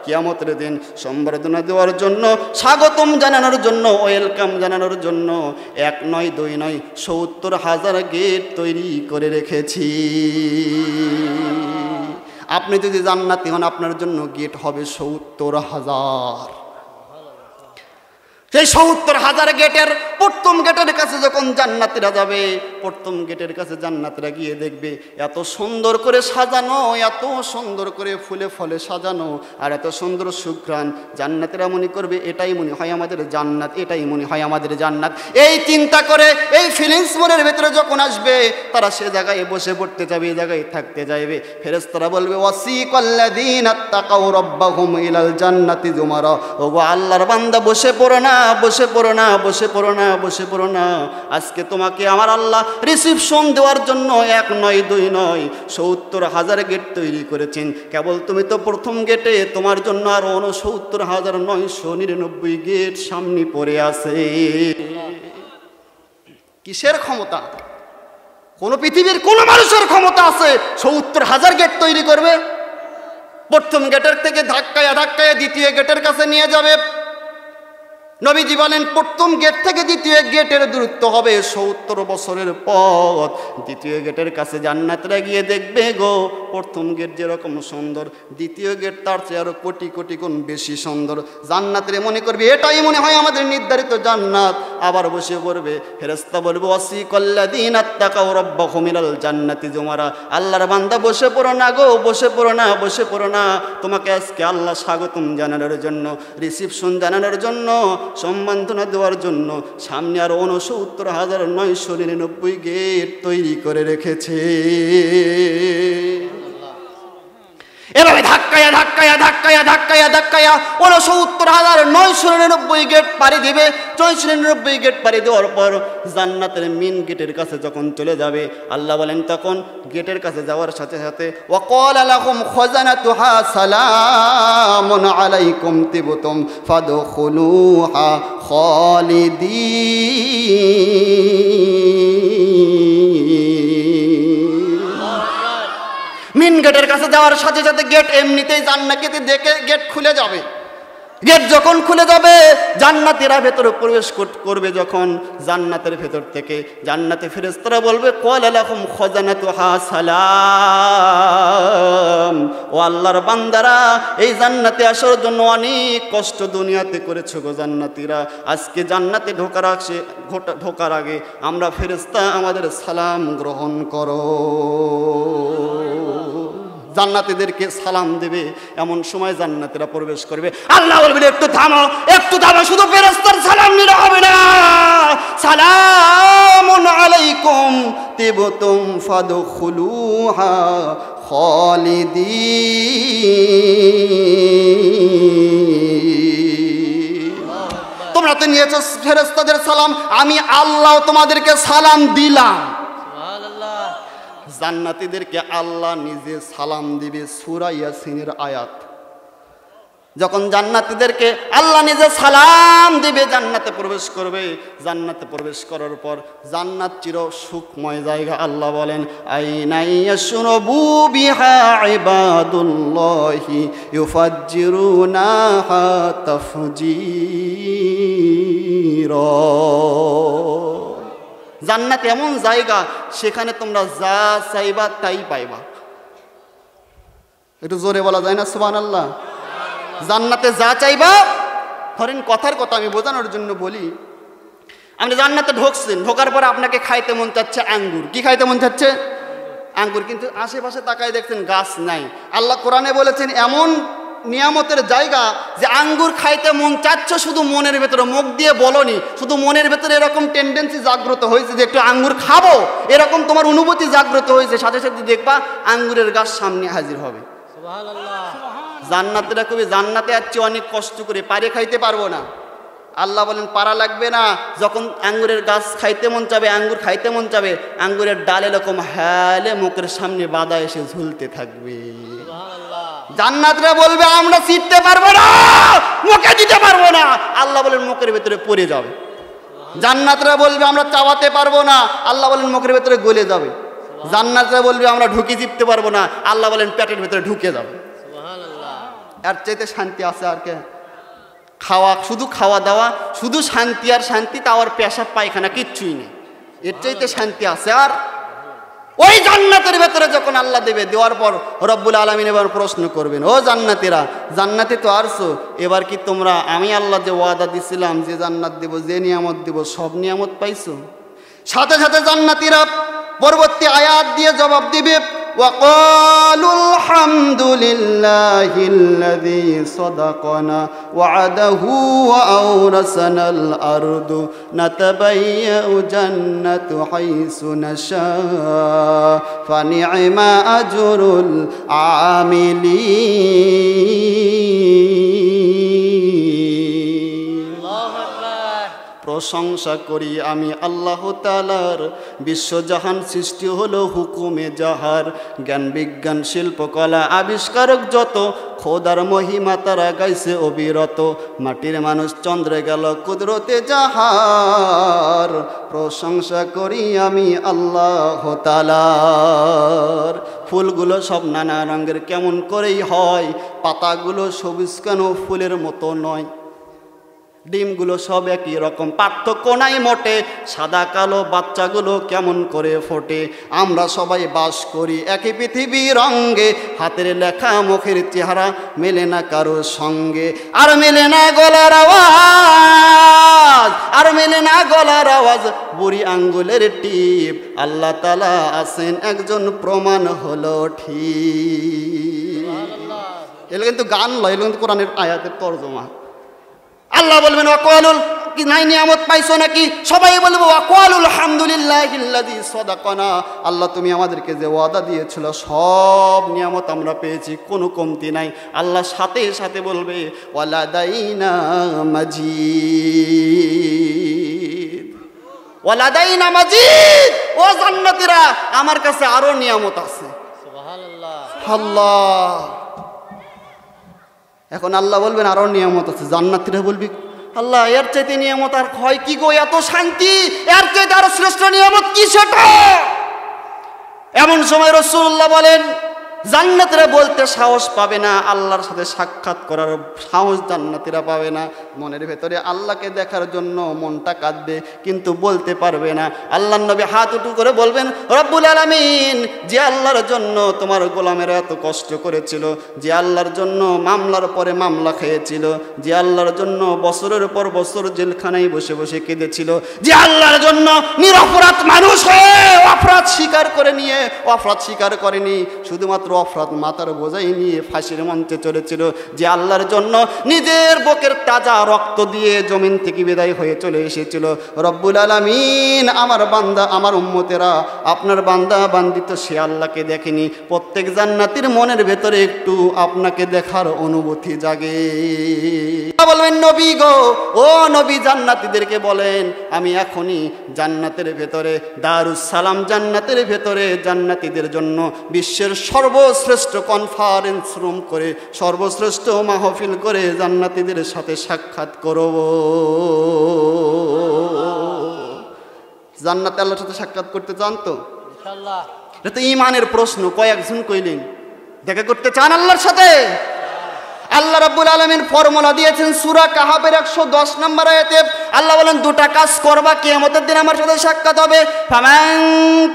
Speaker 1: কিয়ামতের দিন সম্বর্ধনা দেওয়ার জন্য, স্বাগতম জানানোর জন্য, ওয়েলকাম জানানোর জন্য 1 নয় 2 নয় 70,000 গেট তৈরি করে রেখেছি। আপনি যদি জান্নাতি হন আপনার জন্য গেট হবে 70,000। সেই 70,000 গেটের প্রথম গেটের কাছে যখন জান্নাতীরা যাবে, প্রথম গেটের কাছে জান্নাতীরা গিয়ে দেখবে এত সুন্দর করে সাজানো, এত সুন্দর করে ফুলে ফলে সাজানো, আর এত সুন্দর সুঘ্রাণ। জান্নাতীরা মনে করবে এটাই মনে হয় আমাদের জান্নাত, এটাই মনে হয় আমাদের জান্নাত। এই চিন্তা করে, এই ফিলিংস মনের ভেতরে যখন আসবে, তারা সে জায়গায় বসে পড়তে যাবে, এই জায়গায় থাকতে যাইবে। ফেরেশতারা বলবে ওয়াসিকাল্লাযীনা তাকাউ রাব্বাহুম ইলাল জান্নাতি যুমারা। ওগো আল্লাহর বান্দা, বসে পড়ো না, বসে পড়ো না, বসে পড়ো না, বসে পড়ো না। আজকে তোমাকে আমার আল্লাহ রিসিপশন দেওয়ার জন্য 1 নয় 2 নয় 70,000 গেট তৈরি করেছেন। কেবল তুমি তো প্রথম গেটে, তোমার জন্য আরো 69,999 গেট সামনে পড়ে আছে। কিসের ক্ষমতা? কোন পৃথিবীর কোন মানুষের ক্ষমতা আছে 70,000 গেট তৈরি করবে? প্রথম গেটের থেকে ধাক্কায়া ধাক্কায়া দ্বিতীয় গেটের কাছে নিয়ে যাবে। নবীজি বলেন প্রথম গেট থেকে দ্বিতীয় গেটের দূরত্ব হবে 70 বছরের পথ। দ্বিতীয় গেটের কাছে জান্নাতীরা গিয়ে দেখবে গো, প্রথম গেট যেরকম সুন্দর, দ্বিতীয় গেট তার চেয়ে আরো কোটি কোটি গুণ বেশি সুন্দর। জান্নাতীরা মনে করবে এটাই মনে হয় আমাদের নির্ধারিত জান্নাত। আবার বসে পড়বে। ফেরেশতা বলবে ওয়াসিকাল্লাযীনা তাকাউ রাব্বাহুম ইলাল জান্নাতি যুমারা। আল্লাহর বান্দা, বসে পড়ো না গো, বসে পড়ো না, বসে পড়ো না। তোমাকে আজকে আল্লাহ স্বাগতম জানানোর জন্য, রিসিপশন জানানোর জন্য, সম্বর্ধনা দেওয়ার জন্য সামনে আরো 69,999 গেট তৈরি করে রেখেছে। এভাবে ধাক্কায়া ধাক্কায়া ধাক্কায়া ধাক্কায়া ধাক্কায়া 69,999 গেট পাড়ি দিবে। 999 গেট পাড়ি দেওয়ার পর জান্নাতের মেন গেটের কাছে যখন চলে যাবে, আল্লাহ বলেন তখন গেটের কাছে যাওয়ার সাথে সাথে ওয়াকালা লাহুম খাজানাতুহা সালামুন আলাইকুম তিবতুম ফাদখুলুহা খালিদিন। মেন গেটের কাছে যাওয়ার সাথে সাথে গেট এমনিতেই জান্নাতীদের দেখে গেট খুলে যাবে। গেট যখন খুলে যাবে, জান্নাতীরা ভেতরে প্রবেশ করবে। যখন জান্নাতের ভেতর থেকে জান্নাতে ফেরেশতারা বলবে ক্বালা লাহুম খাজানাতুহা সালাম। ও আল্লাহর বান্দারা, এই জান্নাতে আসার জন্য অনেক কষ্ট দুনিয়াতে করেছো গো জান্নাতীরা। আজকে জান্নাতে ঢোকার আগে আমরা ফেরেশতা আমাদের সালাম গ্রহণ করো। জান্নাতীদেরকে সালাম দেবে। এমন সময় জান্নাতীরা প্রবেশ করবে। আল্লাহ বলবেন একটু থামো, একটু থামো, শুধু ফেরেশতার সালাম নিলে হবে না। সালামুন আলাইকুম তিবতুম ফাদখুলুহা খালিদিন। তোমরা তো নিয়েছো ফেরেশতাদের সালাম, আমি আল্লাহ তোমাদেরকে সালাম দিলাম। জান্নাতীদেরকে আল্লাহ নিজে সালাম দিবে। সূরা ইয়াসিনের আয়াত। যখন জান্নাতীদেরকে আল্লাহ নিজে সালাম দিবে, জান্নাতে প্রবেশ করবে। জান্নাতে প্রবেশ করার পর জান্নাত চির সুখময় জায়গা। আল্লাহ বলেন আইনাই ইয়াশরাবু বিহা ইবাদুল্লাহি ইউফাজ্জিরুনাহা তাফজীরা। জান্নাত এমন জায়গা, সেখানে তোমরা যা চাইবা তাই পাইবা। একটু জোরে বলা যায় না সুবহানাল্লাহ? জান্নাতে যা চাইবা, ধরেন কথার কথা আমি বোঝানোর জন্য বলি, আপনি জান্নাতে ঢুকছেন, ঢোকার পর আপনাকে খাইতে মন চাচ্ছে আঙ্গুর। কি খাইতে মন চাচ্ছে? আঙ্গুর। কিন্তু আশেপাশে তাকায় দেখছেন গাছ নাই। আল্লাহ কোরআনে বলেছেন এমন নিয়ামতের জায়গা যে আঙ্গুর খাইতে মন চাচ্ছে, শুধু মনের ভেতরে, মুখ দিয়ে বলনি, শুধু মনের ভেতরে এরকম টেন্ডেন্সি জাগ্রত হয়েছে যে একটু আঙ্গুর খাবো, এরকম তোমার অনুভূতি জাগ্রত হয়েছে, সাথে সাথে দেখবা আঙ্গুরের গাছ সামনে হাজির হবে। জান্নাতীরা কবি জান্নাতে যাচ্ছে অনেক কষ্ট করে, পারে খাইতে পারবো না। আল্লাহ বলেন পারা লাগবে না। যখন আঙ্গুরের গাছ খাইতে মন চাবে, আঙ্গুর খাইতে মন চাবে, আঙ্গুরের ডাল এরকম হালে মুখের সামনে বাধা এসে ঝুলতে থাকবে। জান্নাতীরা বলবে আমরা ছিটতে পারবো না, মুখে দিতে পারবো না। আল্লাহ বলেন মুখের ভেতরে পড়ে যাবে। জান্নাতীরা বলবে আমরা চাবাতে পারবো না। আল্লাহ বলেন মুখের ভেতরে গলে যাবে। জান্নাতীরা বলবে আমরা ঢুকে জিততে পারবো না। আল্লাহ বলেন পেটের ভেতরে ঢুকে যাবে। আর চাইতে শান্তি আছে আর কে? খাওয়া, শুধু খাওয়া দাওয়া, শুধু শান্তি আর শান্তি, তাও আর পেশাব পায়খানা কিচ্ছুই নেই। এর চাইতে শান্তি আছে আর? ওই জান্নাতের ভেতরে যখন আল্লাহ দেবে, দেওয়ার পর রব্বুল আলামিন এবার প্রশ্ন করবেন, ও জান্নাতীরা, জান্নাতে তো আসছো, এবার কি তোমরা আমি আল্লাহ যে ওয়াদা দিছিলাম যে জান্নাত দেব, যে নিয়ামত দেব, সব নিয়ামত পাইছো? সাথে সাথে জান্নাতীরা পরবর্তী আয়াত দিয়ে জবাব দিবে, وقالوا الحمد لله الذي صدقنا وعده وأورثنا الأرض نتبيأ جنة حيث نشاء فنعم أجر العاملين। প্রশংসা করি আমি আল্লাহ তাআলার, বিশ্বজাহান সৃষ্টি হলো হুকুমে যাহার, জ্ঞান বিজ্ঞান শিল্পকলা আবিষ্কারক যত, খোদার মহিমা তারা গাইছে অবিরত, মাটির মানুষ চন্দ্রে গেল কুদরতে যাহার, প্রশংসা করি আমি আল্লাহ তাআলার। ফুলগুলো সব নানা রঙের কেমন করেই হয়, পাতাগুলো সবুজ কেন ফুলের মতো নয়, ডিমগুলো সব একই রকম, পার্থক্য নাই মোটে, সাদা কালো বাচ্চাগুলো কেমন করে ফোটে, আমরা সবাই বাস করি একই পৃথিবীর রঙে, হাতের লেখা মুখের চেহারা মেলে না কারো সঙ্গে, আর মেলে না গলার আওয়াজ, আর মেলে না গলার আওয়াজ, বুড়ি আঙ্গুলের টিপ, আল্লাহ তাআলা আছেন একজন প্রমাণ হলো ঠিক। এগুলো কিন্তু গান লয়, এগুলো কিন্তু কোরআনের আয়াতের তর্জমা। আল্লাহ বলবেন ওয়াকালুল, কি নাই নিয়ামত পাইছো নাকি? সবাই বলবো ওয়াকালুল হামদুলিল্লাহিল্লাযী সাদাকানা, আল্লাহ তুমি আমাদেরকে যে ওয়াদা দিয়েছিল সব নিয়ামত আমরা পেয়েছি, কোনো কমতি নাই। আল্লাহ সাথে সাথে বলবে ওয়ালাদাইনা মাজিদ, ওয়ালাদাইনা মাজিদ, ও জান্নাতীরা আমার কাছে আরো নিয়ামত আছে। সুবহানাল্লাহ, আল্লাহ। এখন আল্লাহ বলবেন আরো নিয়ামত আছে, জান্নাতীরা বলবি আল্লাহ এর চাইতে নিয়ামত আর হয় কি গো, এত শান্তি, এর চাইতে আরো শ্রেষ্ঠ নিয়ামত কি সেটা? এমন সময় রাসূলুল্লাহ বলেন জান্নাতীরা বলতে সাহস পাবে না, আল্লাহর সাথে সাক্ষাৎ করার সাহস জান্নাতীরা পাবে না। মনের ভেতরে আল্লাহকে দেখার জন্য মনটা কাঁদবে, কিন্তু বলতে পারবে না। আল্লাহর নবী হাত উঁচু করে বলবেন রব্বুল আলামিন, যে আল্লাহর জন্য তোমার গোলামেরা এত কষ্ট করেছিল, যে আল্লাহর জন্য মামলার পরে মামলা খেয়েছিল, যে আল্লাহর জন্য বছরের পর বছর জেলখানায় বসে বসে কেঁদেছিল, যে আল্লাহর জন্য নিরপরাধ মানুষ হয়ে অপরাধ স্বীকার করে নিয়ে অপরাধ স্বীকার করেনি, শুধুমাত্র অপরাধ মাথার বোঝাই নিয়ে ফাঁসির মঞ্চে চলেছিল, যে আল্লাহর জন্য নিজের বুকের তাজা রক্ত দিয়ে জমিন থেকে বিদায় হয়ে চলে এসেছিল। রব্বুল আলামিন, আমার বান্দা, আমার উম্মতেরা, আপনার বান্দা বান্দি তো সে আল্লাহকে দেখেনি। প্রত্যেক জান্নাতীর মনের ভেতরে একটু আপনাকে দেখার অনুভূতি জাগে। বলবেন নবী গো, ও নবী জান্নাতীদেরকে বলেন আমি এখনই জান্নাতের ভেতরে, দারুস সালাম জান্নাতের ভেতরে জান্নাতীদের জন্য বিশ্বের সর্বশ্রেষ্ঠ কনফারেন্স রুম করে, সর্বশ্রেষ্ঠ মাহফিল করে জান্নাতীদের সাথে সাক্ষাৎ করব। জান্নাতে আল্লাহর সাথে সাক্ষাৎ করতে চান তো? ইনশাআল্লাহ। এটা তো ঈমানের প্রশ্ন, কয়েকজন কইলেন দেখা করতে চান আল্লাহর সাথে? আল্লাহ রাব্বুল আলামিন ফর্মুলা দিয়েছেন সূরা কাহাফের 110 নম্বর আয়াতে। আল্লাহ বলেন দুটা কাজ করবা, কিয়ামতের দিন আমার সাথে সাক্ষাৎ হবে। ফামান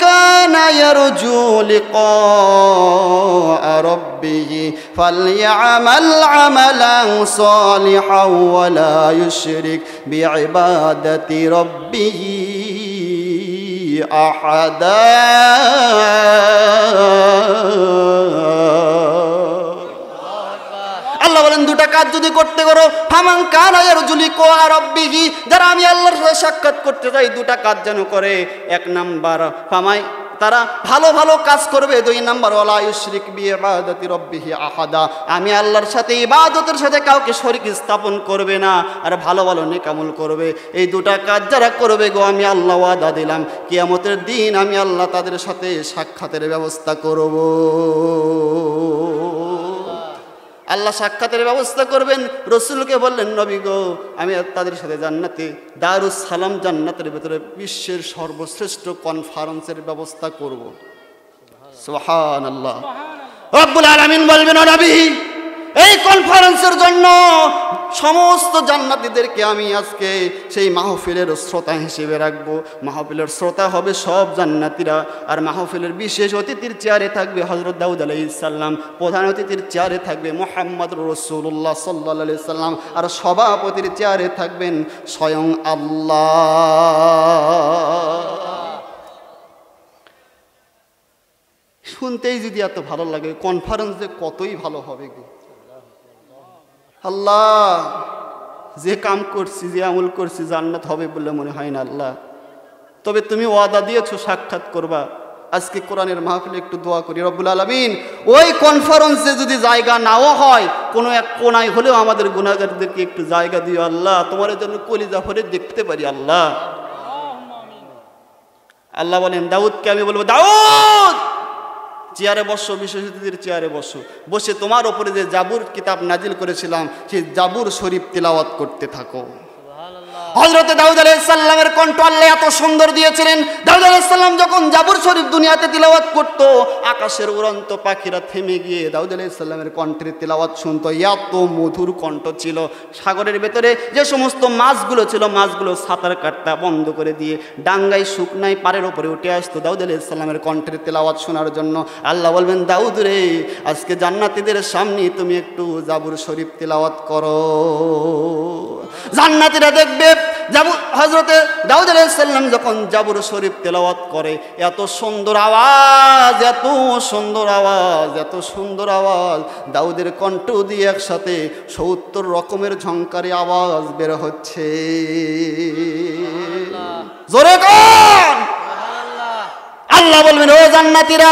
Speaker 1: কানা ইয়ারজু লিকা রাব্বিহি ফালইআমাল আমালান সালিহান ওয়া লা ইউশরিক বিইবাদাতি রাব্বিহি আহাদা। আল্লাহ বলেন দুটা কাজ যদি করতে করো, ফামান কানা ইয়ারজু লিকা রাব্বিহি, যারা আমি আল্লাহর সাথে সাক্ষাৎ করতে চাই দুটা কাজ যেন করে। এক নাম্বার ফামাই, তারা ভালো ভালো কাজ করবে। 2 নাম্বার ওয়ালা ইউশরিক বিইবাদাতি রাব্বিহি আহাদা, আমি আল্লাহর সাথে ইবাদতের সাথে কাউকে শরীক স্থাপন করবে না, আর ভালো ভালো নেক আমল করবে। এই দুটা কাজ যারা করবে গো, আমি আল্লাহ ওয়াদা দিলাম কিয়ামতের দিন আমি আল্লাহ তাদের সাথে সাক্ষাতের ব্যবস্থা করব। আল্লাহ সাক্ষাতের ব্যবস্থা করবেন। রাসূলকে বললেন নবী গো, আমি তাদের সাথে জান্নাতে দারুস সালাম জান্নাতের ভেতরে বিশ্বের সর্বশ্রেষ্ঠ কনফারেন্সের ব্যবস্থা করব। সুবহানাল্লাহ। রব্বুল আলামিন বলবেন ও নবী, এই কনফারেন্সের জন্য সমস্ত জান্নাতীদেরকে আমি আজকে সেই মাহফিলের শ্রোতা হিসেবে রাখবো। মাহফিলের শ্রোতা হবে সব জান্নাতীরা, আর মাহফিলের বিশেষ অতিথির চেয়ারে থাকবে হযরত দাউদ আলাইহিস সালাম, প্রধান অতিথির চেয়ারে থাকবে মুহাম্মদুর রাসূলুল্লাহ সাল্লাল্লাহু আলাইহি সাল্লাম, আর সভাপতির চেয়ারে থাকবেন স্বয়ং আল্লাহ। শুনতেই যদি এত ভালো লাগে, কনফারেন্স যে কতই ভালো হবে গো। আল্লাহ, যে কাম করছি, যে আমল করছি, জান্নাত হবে বলে মনে হয় না আল্লাহ। তবে তুমি ওয়াদা দিয়েছো সাক্ষাৎ করবা। আজকে কোরআনের মাহফিলে একটু দোয়া করি, রব্বুল আলামিন ওই কনফারেন্সে যদি জায়গা নাও হয়, কোনো এক কোনায় হলেও আমাদের গুনাহগারদেরকে একটু জায়গা দিও আল্লাহ, তোমার জন্য কলিজা ভরে দেখতে পারি আল্লাহ। আল্লাহ বলেন দাউদকে আমি বলবো, দাউদ চেয়ারে বসো, বিশেষ অতিথির চেয়ারে বসো, বসে তোমার ওপরে যে জাবুর কিতাব নাজিল করেছিলাম সেই জাবুর শরীফ তিলাওয়াত করতে থাকো। হযরত দাউদ আলাইহিস সালামের কণ্ঠ আল্লাহ এত সুন্দর দিয়েছিলেন। দাউদ আলাইহিস সালাম যখন জাবুর শরীফ দুনিয়াতে তিলাওয়াত করত, আকাশের উড়ন্ত পাখিরা থেমে গিয়ে দাউদ আলাইহিস সালামের কণ্ঠের তিলাওয়াত শুনতো। এত মধুর কণ্ঠ ছিল। সাগরের ভেতরে যে সমস্ত মাছগুলো ছিল, মাছগুলো সাঁতার কাটতে বন্ধ করে দিয়ে ডাঙ্গায় শুকনায় পাড়ের উপরে উঠে আসতো দাউদ আলাইহিস সালামের কণ্ঠের তিলাওয়াত শোনার জন্য। আল্লাহ বলবেন, দাউদ রে, আজকে জান্নাতীদের সামনে তুমি একটু জাবুর শরীফ তিলাওয়াত করো। জান্নাতীরা দেখবে হযরতে দাউদ আলাইহিস সালাম যখন জাবুর শরীফ তেলাওয়াত করে, এত সুন্দর আওয়াজ, এত সুন্দর আওয়াজ, এত সুন্দর আওয়াজ, দাউদের কণ্ঠ দিয়ে একসাথে ৭০ রকমের ঝংকারে আওয়াজ বের হচ্ছে। জোরে কোন আল্লাহ বলবেন, ও জান্নাতীরা,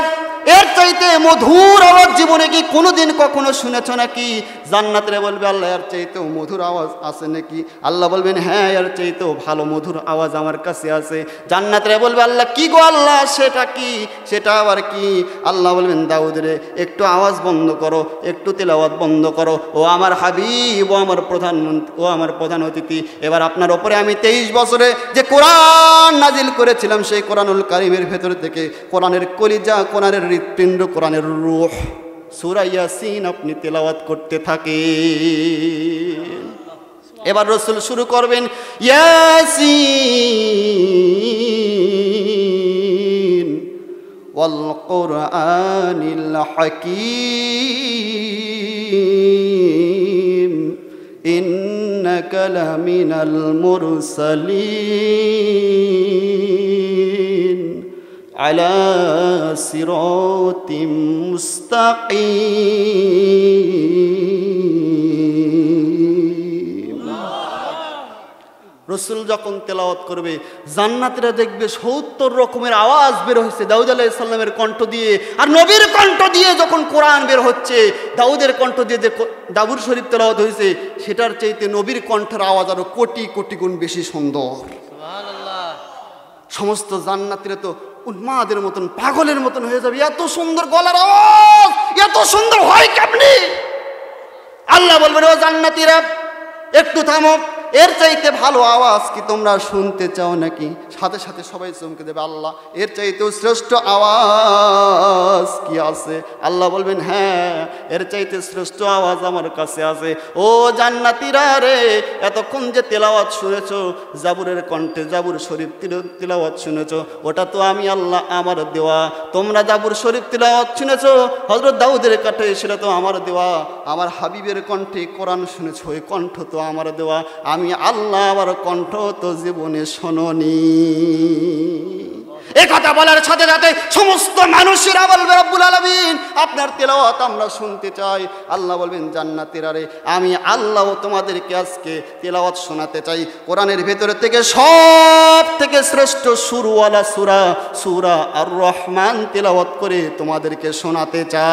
Speaker 1: এর চাইতে মধুর আওয়াজ জীবনে কি কোনোদিন কখনো শুনেছ নাকি? জান্নাতীরা বলবে, আল্লাহ এর চাইতেও মধুর আওয়াজ আছে নাকি? আল্লাহ বলবেন, হ্যাঁ, এর চাইতেও ভালো মধুর আওয়াজ আমার কাছে আছে। জান্নাতীরা বলবে, আল্লাহ কি গো আল্লাহ, সেটা কি, সেটা আবার কি? আল্লাহ বলবেন, দাউদ রে, একটু আওয়াজ বন্ধ করো, একটু তেলাওয়াত বন্ধ করো। ও আমার হাবিব, ও আমার প্রধানমন্ত্রী, ও আমার প্রধান অতিথি, এবার আপনার ওপরে আমি 23 বছরে যে কোরআন নাজিল করেছিলাম, সেই কোরআনুল কারীমের ভেতর থেকে কোরআনের কলিজা, কোরআনের হৃৎপিণ্ড, কোরআনের রূহ সূরা ইয়াসিন আপনি তেলাওয়াত করতে থাকেন। এবার রাসূল শুরু করবেন, ইয়াসিন ওয়াল কুরআনিল হাকীম ইন্নাকা লামিনাল মুরসালিন আলা সিরাতিম মুস্তাকিম। রাসূল যখন তেলাওয়াত করবে, জান্নাতীরা দেখবে ৭০ রকমের আওয়াজ বের হচ্ছে দাউদ আলাইহিস সালামের কণ্ঠ দিয়ে। আর নবীর কণ্ঠ দিয়ে যখন কোরআন বের হচ্ছে, দাউদের কণ্ঠ দিয়ে যে জাবুর শরীফ তেলাওয়াত হয়েছে, সেটার চাইতে নবীর কণ্ঠের আওয়াজ আরো কোটি কোটি গুণ বেশি সুন্দর। সুবহানাল্লাহ। সমস্ত জান্নাতীরা তো উন্মাদের মতন, পাগলের মতন হয়ে যাবে, এত সুন্দর গলার আওয়াজ, এত সুন্দর হয় কেমনি? আল্লাহ বলবেন, ও জান্নাতীরা, একটু থামো, এর চাইতে ভালো আওয়াজ কি তোমরা শুনতে চাও নাকি? সাথে সাথে সবাই চমকে দেবে, আল্লাহ এর চাইতেও শ্রেষ্ঠ আওয়াজ কি আছে? আল্লাহ বলবেন, হ্যাঁ, এর চাইতে শ্রেষ্ঠ আওয়াজ আমার কাছে আছে। ও জান্নাতীরা রে, এতক্ষণ যে তেলাওয়াত শুনেছো, জাবুরের কণ্ঠে জাবুর শরীফ তেলাওয়াত শুনেছো, ওটা তো আমি আল্লাহ আমার দেওয়া। তোমরা জাবুর শরীফ তেলাওয়াত শুনেছো হযরত দাউদের কণ্ঠে, সেটা তো আমার দেওয়া। আমার হাবিবের কণ্ঠে কোরআন শুনেছো, ওই কণ্ঠ তো আমার দেওয়া। আমি আল্লাহ আমার কণ্ঠ তো জীবনে শোনোনি। এই কথা বলার সাথে সাথে সমস্ত মানুষেরা বলবে, রব্বুল আলামিন আপনার তেলাওয়াত আমরা শুনতে চাই। আল্লাহ বলবেন, জান্নাতীরা রে, আমি আল্লাহ তোমাদেরকে আজকে তেলাওয়াত শোনাতে চাই। কোরআনের ভেতরে থেকে সব থেকে শ্রেষ্ঠ শুরুওয়ালা সূরা, সূরা আর রহমান তেলাওয়াত করে তোমাদেরকে শোনাতে চাই।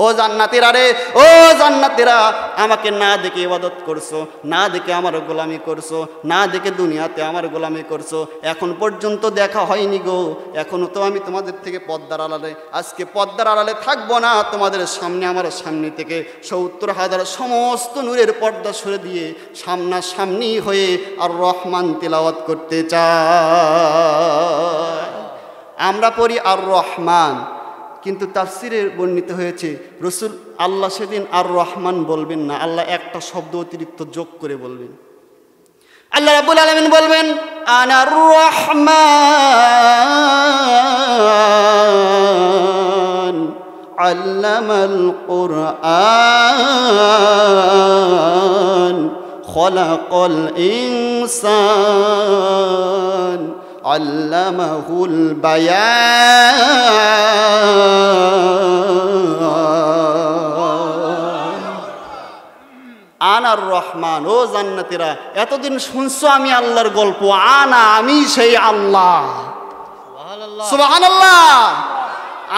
Speaker 1: ও জান্নাতীরা রে, ও জান্নাতীরা, আমাকে না দেখে ইবাদত করছো, না দেখে আমার গোলামি করছো, না দেখে দুনিয়াতে আমার গোলামি করছো, এখন পর্যন্ত দেখা হয়নি গো। এখনো তো আমি তোমাদের থেকে পর্দার আড়ালে, আজকে পর্দার আড়ালে থাকবো না, তোমাদের সামনে, আমার সামনে থেকে ৭০,০০০ সমস্ত নূরের পর্দা সরে দিয়ে সামনাসামনি হয়ে আর রহমান তেলাওয়াত করতে চাই। আমরা পড়ি আর রহমান, কিন্তু তাফসিরে বর্ণিত হয়েছে রসুল আল্লাহ সেদিন আর রহমান বলবেন না, আল্লাহ একটা শব্দ অতিরিক্ত যোগ করে বলবেন। আল্লাহ রাব্বুল আলামিন বলবেন আনার রহমান আল্লামাল কুরআন খলাকাল ইনসান আল্লামাহুল বায়ান। আনার রহমান, ও জান্নাতীরা এতদিন শুনছো আমি আল্লাহর গল্প, আনা আমি সেই আল্লাহ, সুবহানাল্লাহ,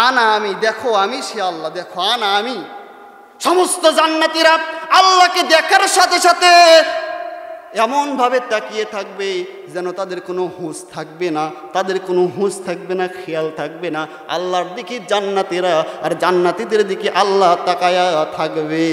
Speaker 1: আনা আমি, দেখো আমি সেই আল্লাহ, দেখো আনা আমি। সমস্ত জান্নাতীরা আল্লাহকে দেখার সাথে সাথে এমনভাবে তাকিয়ে থাকবে যেন তাদের কোনো হুঁশ থাকবে না, তাদের কোনো হুঁশ থাকবে না, খেয়াল থাকবে না। আল্লাহর দিকে জান্নাতীরা আর জান্নাতীদের দিকে আল্লাহ তাকায়া থাকবে।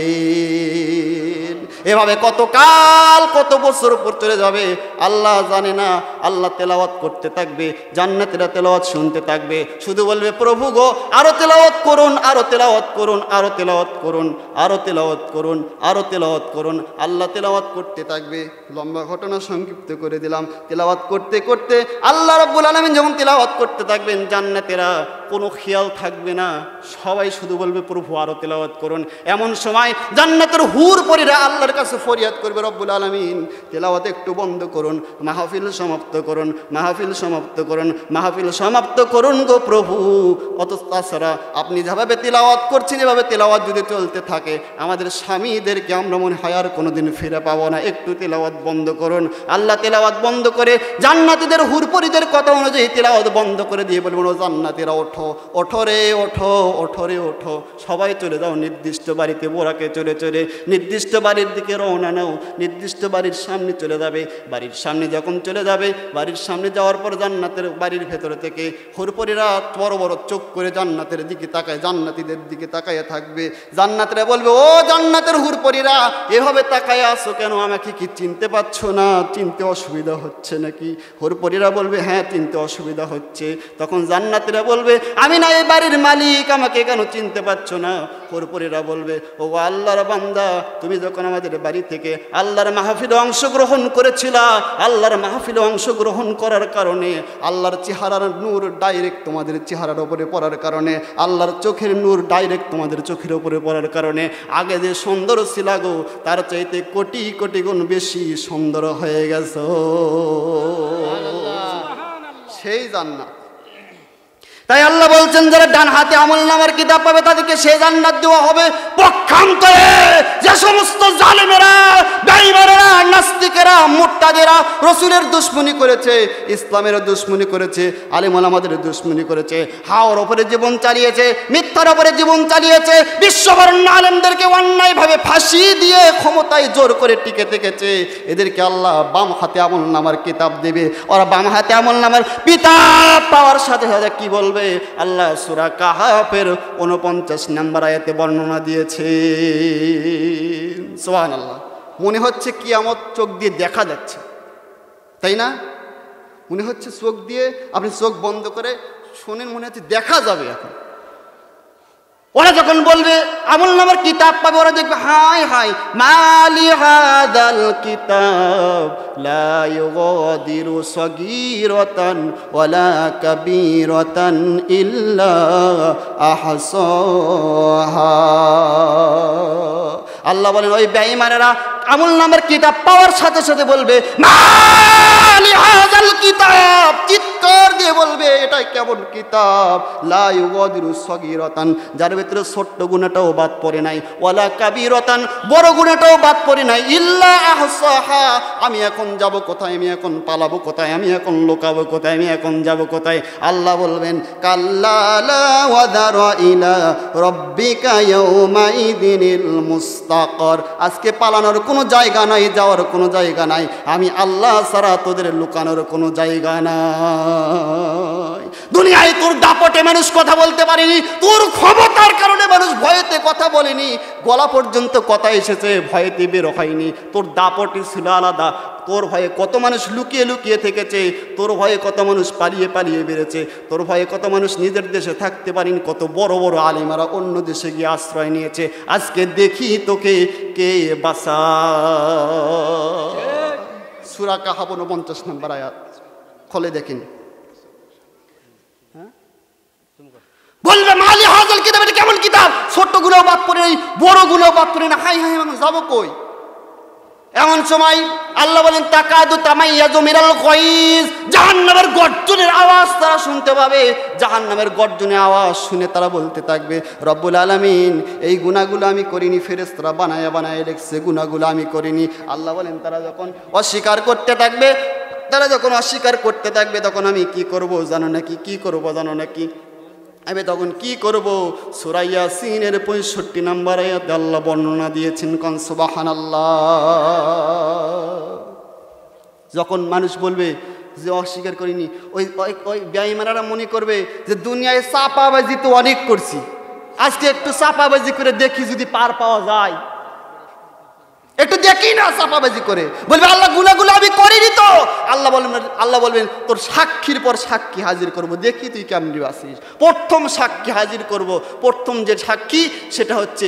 Speaker 1: এভাবে কত কাল কত বছর উপর চলে যাবে আল্লাহ জানে না। আল্লাহ তেলাওয়াত করতে থাকবে, জান্নাতীরা তেলাওয়াত শুনতে থাকবে, শুধু বলবে প্রভু গো আরো তেলাওয়াত করুন, আরো তেলাওয়াত করুন, আরো তেলাওয়াত করুন, আরো তেলাওয়াত করুন, আরো তেলাওয়াত করুন। আল্লাহ তেলাওয়াত করতে থাকবে। লম্বা ঘটনা সংক্ষিপ্ত করে দিলাম। তেলাওয়াত করতে করতে আল্লাহ রাব্বুল আলামিন যখন তেলাওয়াত করতে থাকবেন, জান্নাতীরা কোনো খেয়াল থাকবে না, সবাই শুধু বলবে প্রভু আরো তেলাওয়াত করুন। এমন সময় জান্নাতের হুর পরীরা আল্লাহর কাছে ফরিয়াদ করবে রব্বুল আলামিন তেলাওয়াত একটু বন্ধ করুন, মাহফিল সমাপ্ত করুন, মাহফিল সমাপ্ত করুন, মাহফিল সমাপ্ত করুন গো প্রভু। অত তাছাড়া আপনি যেভাবে তেলাওয়াত করছেন এভাবে তেলাওয়াত যদি চলতে থাকে আমাদের স্বামীদেরকে আমরা মনে হয় আর কোনোদিন ফিরে পাবো না, একটু তেলাওয়াত বন্ধ করুন। আল্লাহ তেলাওয়াত বন্ধ করে জান্নাতীদের হুরপরিদের কথা অনুযায়ী তেলাওয়াত বন্ধ করে দিয়ে বলবেন ও জান্নাতীরা ওঠো, ওঠো রে ওঠো, ওঠো রে ওঠো, সবাই চলে যাও নির্দিষ্ট বাড়িতে, বোরাকে চলে চলে নির্দিষ্ট বাড়ির দিকে রওনা নাও। নির্দিষ্ট বাড়ির সামনে চলে যাবে। বাড়ির সামনে যখন চলে যাবে, বাড়ির সামনে যাওয়ার পর জান্নাতের বাড়ির ভেতরে থেকে হুরপরিরা বড় বড় চোখ করে জান্নাতের দিকে তাকায়, জান্নাতীদের দিকে তাকাইয়া থাকবে। জান্নাতীরা বলবে ও জান্নাতের হুরপরিরা এভাবে তাকায় আসো কেন, আমাকে কি চিনতে পারছো না, চিনতে অসুবিধা হচ্ছে নাকি? হুরপরিরা বলবে হ্যাঁ চিনতে অসুবিধা হচ্ছে। তখন জান্নাতীরা বলবে আমি না এই বাড়ির মালিক, আমাকে কেন চিনতে পারছো না? হুরপরিরা বলবে ও আল্লাহর বান্দা, তুমি যখন আমাদের বাড়ি থেকে আল্লাহর মাহফিলে অংশগ্রহণ করেছিলা, আল্লাহর মাহফিলে অংশগ্রহণ করার কারণে আল্লাহর চেহারার নূর ডাইরেক্ট তোমাদের চেহারার উপরে পড়ার কারণে, আল্লাহর চোখের নূর ডাইরেক্ট তোমাদের চোখের উপরে পড়ার কারণে আগে যে সুন্দর ছিল গো তার চাইতে কোটি কোটি গুণ বেশি সুন্দর হয়ে গেছো। সেই জান্নাত। তাই আল্লাহ বলছেন যারা ডান হাতে আমলনামার কিতাব পাবে তাদেরকে সে জান্নাত দেওয়া হবে। পক্ষান্তরে যে সমস্ত জালেমেরা, বেঈমানেরা, নাস্তিকেরা, মুরতাদেরা রাসূলের দুশমনি করেছে, ইসলামের দুশমনি করেছে, আলেম ওলামাদের দুশমনি করেছে, হাওয়ার উপরে জীবন চালিয়েছে, মিথ্যার উপরে জীবন চালিয়েছে, বিশ্ববরেণ্য আলেমদেরকে অন্যায়ভাবে ফাঁসি দিয়ে ক্ষমতায় জোর করে টিকে থেকেছে, এদেরকে আল্লাহ বাম হাতে আমলনামার কিতাব দেবে। ওরা বাম হাতে আমলনামার কিতাব পাওয়ার সাথে সাথে কি বলবে? আল্লাহ সূরা কাহাফের 49 নম্বর আয়াতে বর্ণনা দিয়েছে। সুবহানাল্লাহ। মনে হচ্ছে কিয়ামত চোখ দিয়ে দেখা যাচ্ছে, তাই না? মনে হচ্ছে চোখ দিয়ে, আপনি চোখ বন্ধ করে শোনেন, মনে হচ্ছে দেখা যাবে। এখন ওরা যখন বলবে আমলনামার কিতাব পাবে, ওরা দেখবে হাই হাই মালি হাদাল কিতাব লা ইউগাদিরু সগীরাতান ওয়ালা কাবীরাতান ইল্লা আহসাহা। আল্লাহ বলেন ওই বেঈমানেরা আমলনামার কিতাব পাওয়ার সাথে সাথে বলবে মালি হাদাল কিতাব, চিৎকার দিয়ে বলবে এটা কেমন কিতাব, লা ইউগাদিরু সগীরাতান, যার ভিতরে ছোট্ট গুনাহটাও বাদ পড়ে নাই, ওয়ালা কাবীরাতান, বড় গুনাহটাও বাদ পড়ে নাই, ইল্লা আহসাহা। আমি এখন যাব কোথায়, আমি এখন পালাবো কোথায়, আমি এখন লুকাবো কোথায়, আমি এখন যাব কোথায়? আল্লাহ বলবেন কাল্লা লা ওয়াদারা ইলা রাব্বিকা ইয়াউমাইদিনিল মুস্তাকর, আজকে পালানোর কোনো জায়গা নাই, যাওয়ার কোনো জায়গা নাই, আমি আল্লাহ ছাড়া তোদের লুকানোর কোনো জায়গা নাই। দুনিয়ায় তোর দাপটে মানুষ কথা বলতে পারেনি, তোর ক্ষমতার কারণে মানুষ ভয়েতে কথা বলেনি, গলা পর্যন্ত কথা এসেছে, ভয়েতে বের হয়নি। তোর দাপটে ছিল আলাদা। তোর ভয়ে কত মানুষ লুকিয়ে লুকিয়ে থেকেছে, তোর ভয়ে কত মানুষ পালিয়ে পালিয়ে বেড়েছে, তোর ভয়ে কত মানুষ নিজের দেশে থাকতে পারেনি, কত বড় বড় আলিমারা অন্য দেশে গিয়ে আশ্রয় নিয়েছে। আজকে দেখি তোকে কে বাসা। সূরা কাহাফ 49 নম্বর আয়াত খোলে দেখেন। বলবে মালি হাজাল কিতাব, এটা কেমন কিতাব? ছোট্ট গুলো বাদ পড়ে নেই, বড় গুলো বাদ পড়ে না। হাই হাই যাবো কই? এমন সময় আল্লাহ বলেন তাকাদু তামাইয়াজু মিনাল গায়জ, জাহান্নামের গর্জনের আওয়াজ তারা শুনতে পাবে। জাহান্নামের গর্জনের আওয়াজ শুনে তারা বলতে থাকবে, রব্বুল আলামিন এই গুনাহগুলো আমি করিনি, ফেরেশতারা বানায়া বানায়া লিখছে, গুনাহগুলো আমি করিনি। আল্লাহ বলেন তারা যখন অস্বীকার করতে থাকবে, তখন আমি কি করব জানো নাকি? কি করব জানো নাকি? আমি তখন কি করব? সূরা ইয়াসিনের 65 নম্বর আয়াতে আল্লাহ বর্ণনা দিয়েছেন, কোন সুবহানাল্লাহ। যখন মানুষ বলবে যে অস্বীকার করিনি, ওই বেঈমানরা মনে করবে যে দুনিয়ায় চাপাবাজি তো অনেক করছি, আজকে একটু চাপাবাজি করে দেখি যদি পার পাওয়া যায়, একটু দেখি না চাপাবাজি করে। বলবে আল্লাহ গুনাহগুলো আমি করিনি তো। আল্লাহ বলবেন তোর সাক্ষীর পর সাক্ষী হাজির করব, দেখি তুই কেমনি আছিস। প্রথম সাক্ষী হাজির করব। প্রথম যে সাক্ষী সেটা হচ্ছে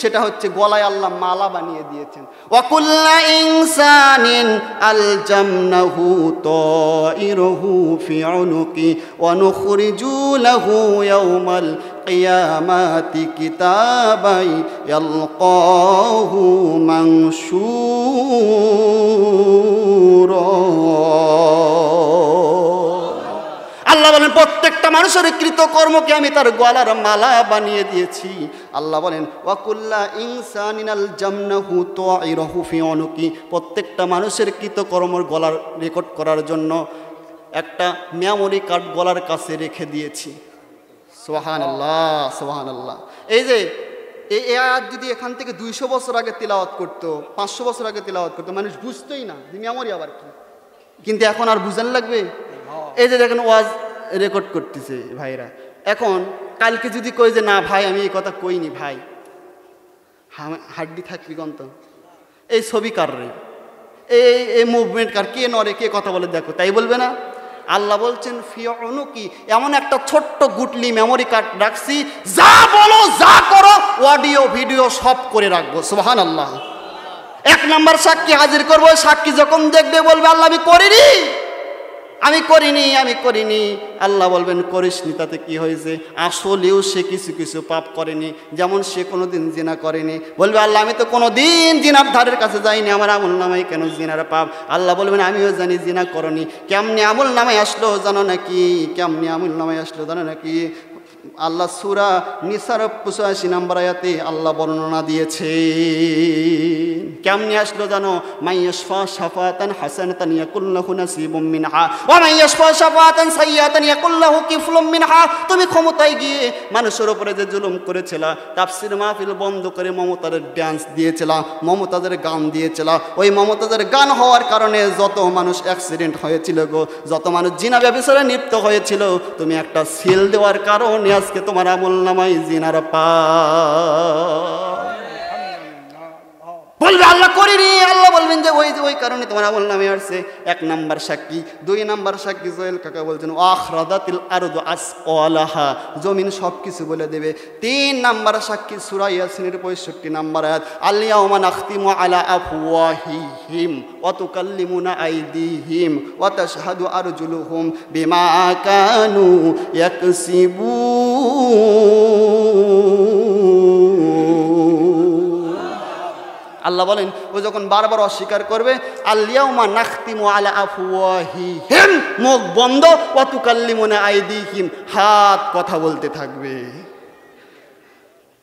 Speaker 1: সেটা হচ্ছে গলায় আল্লাহ মালা বানিয়ে দিয়েছেন। ওয়াকুল্লা ইনসানিন আলজামনাহু তাইরহু ফি উনুকি ওয়া নুখরিজু লাহু ইয়াওমাল কিয়ামাতি কিতাবাই ইয়ালকাহু মানশুরা। আল্লাহ বলেন প্রত্যেকটা মানুষের কৃতকর্মকে আমি তার গলার মালা বানিয়ে দিয়েছি। আল্লাহ বলেন ওয়াকুল্লা ইনসানিন আলজামনাহু তাইরহু ফি উনুকি, প্রত্যেকটা মানুষের কৃতকর্মের গলার রেকর্ড করার জন্য একটা মেমোরি কার্ড গলার কাছে রেখে দিয়েছি। সুবহানাল্লাহ, সুবহানাল্লাহ। এই যে এই আয়াত যদি এখান থেকে 200 বছর আগে তিলাওয়াত করতো, 500 বছর আগে তিলাওয়াত করতো, মানুষ বুঝতোই না যে মেমোরি আবার কি। কিন্তু এখন আর বুঝান লাগবে। এই যে দেখেন ওয়াজ রেকর্ড করতেছে ভাইরা, এখন কালকে যদি কই যে না ভাই আমি এই কথা কইনি ভাই, হাড্ডি থাকবি কন্ত, এই ছবি কার রে, এই মুভমেন্ট কার, কে নরে, কে কথা বলে দেখো, তাই বলবে না? আল্লাহ বলছেন ফি উনুকি, এমন একটা ছোট্ট গুটলি মেমোরি কার্ড রাখছি, যা বলো যা করো অডিও ভিডিও সব করে রাখবো। সুবহানাল্লাহ। 1 নাম্বার সাক্ষী হাজির করবো। সাক্ষী যখন দেখবে বলবে আল্লাহ আমি করিনি। আল্লাহ বলবেন করিসনি, তাতে কি হয়েছে? আসলেও সে কিছু কিছু পাপ করেনি, যেমন সে কোনোদিন জিনা করেনি। বলবে আল্লাহ আমি তো কোনোদিন জিনার ধারের কাছে যাইনি, আমার আমল নামায় কেন জিনার পাপ? আল্লাহ বলবেন আমিও জানি জিনা করনি। কেমনি আমল নামায় আসলো জানো নাকি? আল্লাহ সূরা নিসার 85 নম্বর আয়াতে আল্লাহ বর্ণনা দিয়েছে। কেমনি আসলো জানো? মাইয়াশফা শাফাতান হাসানাতান ইয়াকুল্লাহু নাসিবুম মিনহা ওয়া মাইয়াশফা শাফাতান সাইয়্যাতান ইয়াকুল্লাহু কিফলুম মিনহা। তুমি ক্ষমতায় গিয়ে মানুষের উপরে যে জুলুম করেছিলা, তাফসীর মাহফিল বন্ধ করে মমতাজের ডান্স দিয়েছিলা, মমতাজের গান দিয়েছিলা, ওই মমতাজের গান হওয়ার কারণে যত মানুষ অ্যাক্সিডেন্ট হয়েছিল গো, যত মানুষ জিনা ব্যভিচারে লিপ্ত হয়েছিল, তুমি একটা সিল দেওয়ার কারণে আজকে তোমার আমল নামায় জিনার পাপ। বলবে আল্লাহ করিনি, আল্লাহ বলবেন যে ওই কারণে তোমার আমল নামে আসছে। 1 নাম্বার সাক্ষী। 2 নাম্বার সাক্ষী জোয়েল কাকা বলছেন আখরাদাতিল আরদু আসকালাহা, জমিন সব কিছু বলে দেবে। 3 নাম্বার সাক্ষী সূরা ইয়াসিনের 65 নাম্বার আয়াত, আল ইয়াউমা নাখতিমু আলা আফওয়াহিহিম ওয়া তুকাল্লিমুনা আইদিহিম ওয়া তাশহাদু আরজুলুহুম বিমা কানু ইয়াকসিবুন। আল্লাহ বলেন ও যখন বারবার অস্বীকার করবে, আল-ইয়াউমা নাখতিমু আলা আফওয়াহিহিম, মুখ বন্ধ, ওয়া তুকাল্লিমুনা আইদিহিম, হাত কথা বলতে থাকবে।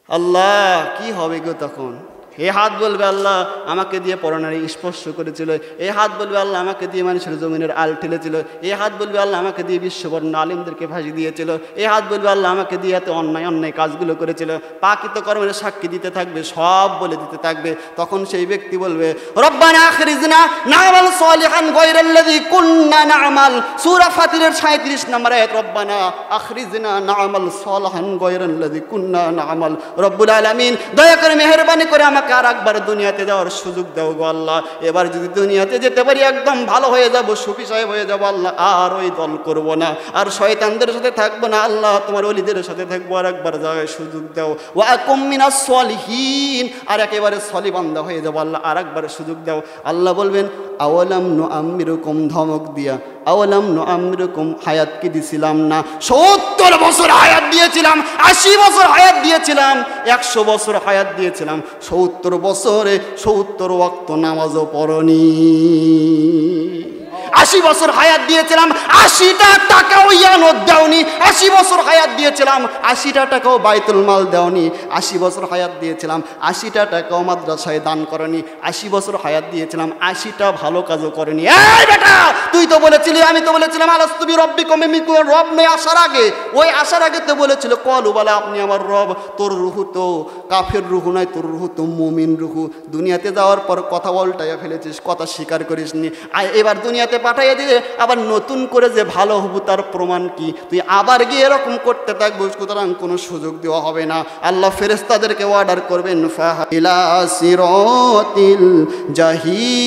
Speaker 1: আল্লাহ কি হবে গো তখন? এই হাত বলবে আল্লাহ আমাকে দিয়ে পরনারী স্পর্শ করেছিল, এই হাত বলবে আল্লাহ আমাকে দিয়ে মানুষের জমিনের আল ঠেলেছিল, এই হাত বলবে আল্লাহ আমাকে দিয়ে বিশ্ববর্ণ আলিমদেরকে ফাঁসি দিয়েছিল, এই হাত বলবে আল্লাহ আমাকে দিয়ে এত অন্যায় অন্যায় কাজগুলো করেছিল। পাকিত কর্মের সাক্ষী দিতে থাকবে, সব বলে দিতে থাকবে। তখন সেই ব্যক্তি বলবে রব্বানা আখরিজনা না'মাল সালিহান গায়রাল্লাযী কুননা না'মাল, সূরা ফাতিরের 37 নম্বর আয়াত, রব্বানা আখরিজনা না'মাল সালিহান গায়রাল্লাযী কুননা না'মাল। রব্বুল আলামিন দয়া করে মেহেরবানি করে আমাকে আর একবার দুনিয়াতে যাওয়ার সুযোগ দাও গো আল্লাহ। এবার যদি দুনিয়াতে যেতে পারি একদম ভালো হয়ে যাব, সুফি সাহেব হয়ে যাব আল্লাহ, আর ওই দল করব না, আর শয়তানদের সাথে থাকবো না আল্লাহ, তোমার ওলিদের সাথে থাকবো, আর একবার যাওয়ার সুযোগ দাও। ওয়া আকুম মিনাস সলিহিন, আর একেবারে সলি বান্দা হয়ে যাব আল্লাহ, আর একবার সুযোগ দাও। আল্লাহ বলবেন আওয়ালাম নুআম্মিরুকুম, ধমক দিয়া, আওয়ালাম নুআম্মিরুকুম, হায়াত কি দিছিলাম না? 70 বছর হায়াত দিয়েছিলাম, 80 বছর হায়াত দিয়েছিলাম, 100 বছর হায়াত দিয়েছিলাম, 70 বছরে 70 ওয়াক্ত নামাজও পড়নি। 80 বছর হায়াত দিয়েছিলাম, 80টা টাকাও ইয়ানত দাওনি। 80 বছর হায়াত দিয়েছিলাম, 80টা টাকাও বাইতুল মাল দাওনি। 80 বছর হায়াত দিয়েছিলাম, 80টা টাকাও মাদ্রাসায় দান করনি। 80 বছর হায়াত দিয়েছিলাম, 80টা ভালো কাজও করেনি। এই বেটা, তুই তো বলেছিলি, আমি তো বলেছিলাম আলাস্তু বিরব্বিকুম, আমি কোন রব নই আসার আগে, ওই আসার আগে তো বলেছিল কলু বলা আপনি আমার রব। তোর রুহু তো কাফের রুহু নয়, তোর রুহু তো মুমিন রুহু। দুনিয়াতে যাওয়ার পর কথা উল্টাইয়া ফেলেছিস, কথা স্বীকার করিসনি। এবার দুনিয়াতে পাঠাইয়া দিয়ে আবার নতুন করে যে ভালো হবু তার প্রমাণ কি? তুই আবার গিয়ে এরকম করতে থাকবো, সুতরাং কোনো সুযোগ দেওয়া হবে না। আল্লাহ ফেরেশতাদেরকে অর্ডার করবেন ইলা সিরাতিল জাহিম,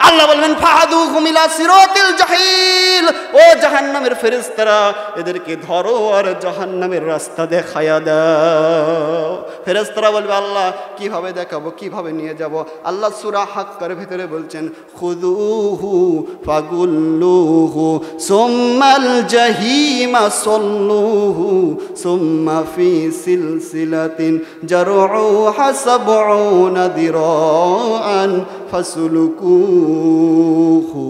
Speaker 1: আল্লাহ বলবেন ফাহাদুহুম ইলা সিরাতিল জাহিল, ও জাহান্নামের ফেরেশতারা এদেরকে ধরো আর জাহান্নামের রাস্তা দেখায়া দাও। ফেরেশতারা বলবে আল্লাহ কিভাবে দেখাবো, কিভাবে নিয়ে যাব? আল্লাহ সূরা হাক্কার ভিতরে বলছেন খুযুহু ফাগুল্লুহু সুম্মাল জাহিমা সল্লুহু সুম্মা ফি সিলসিলাতিন জারউহা 70 দিরাআন ফাসলুকুহু।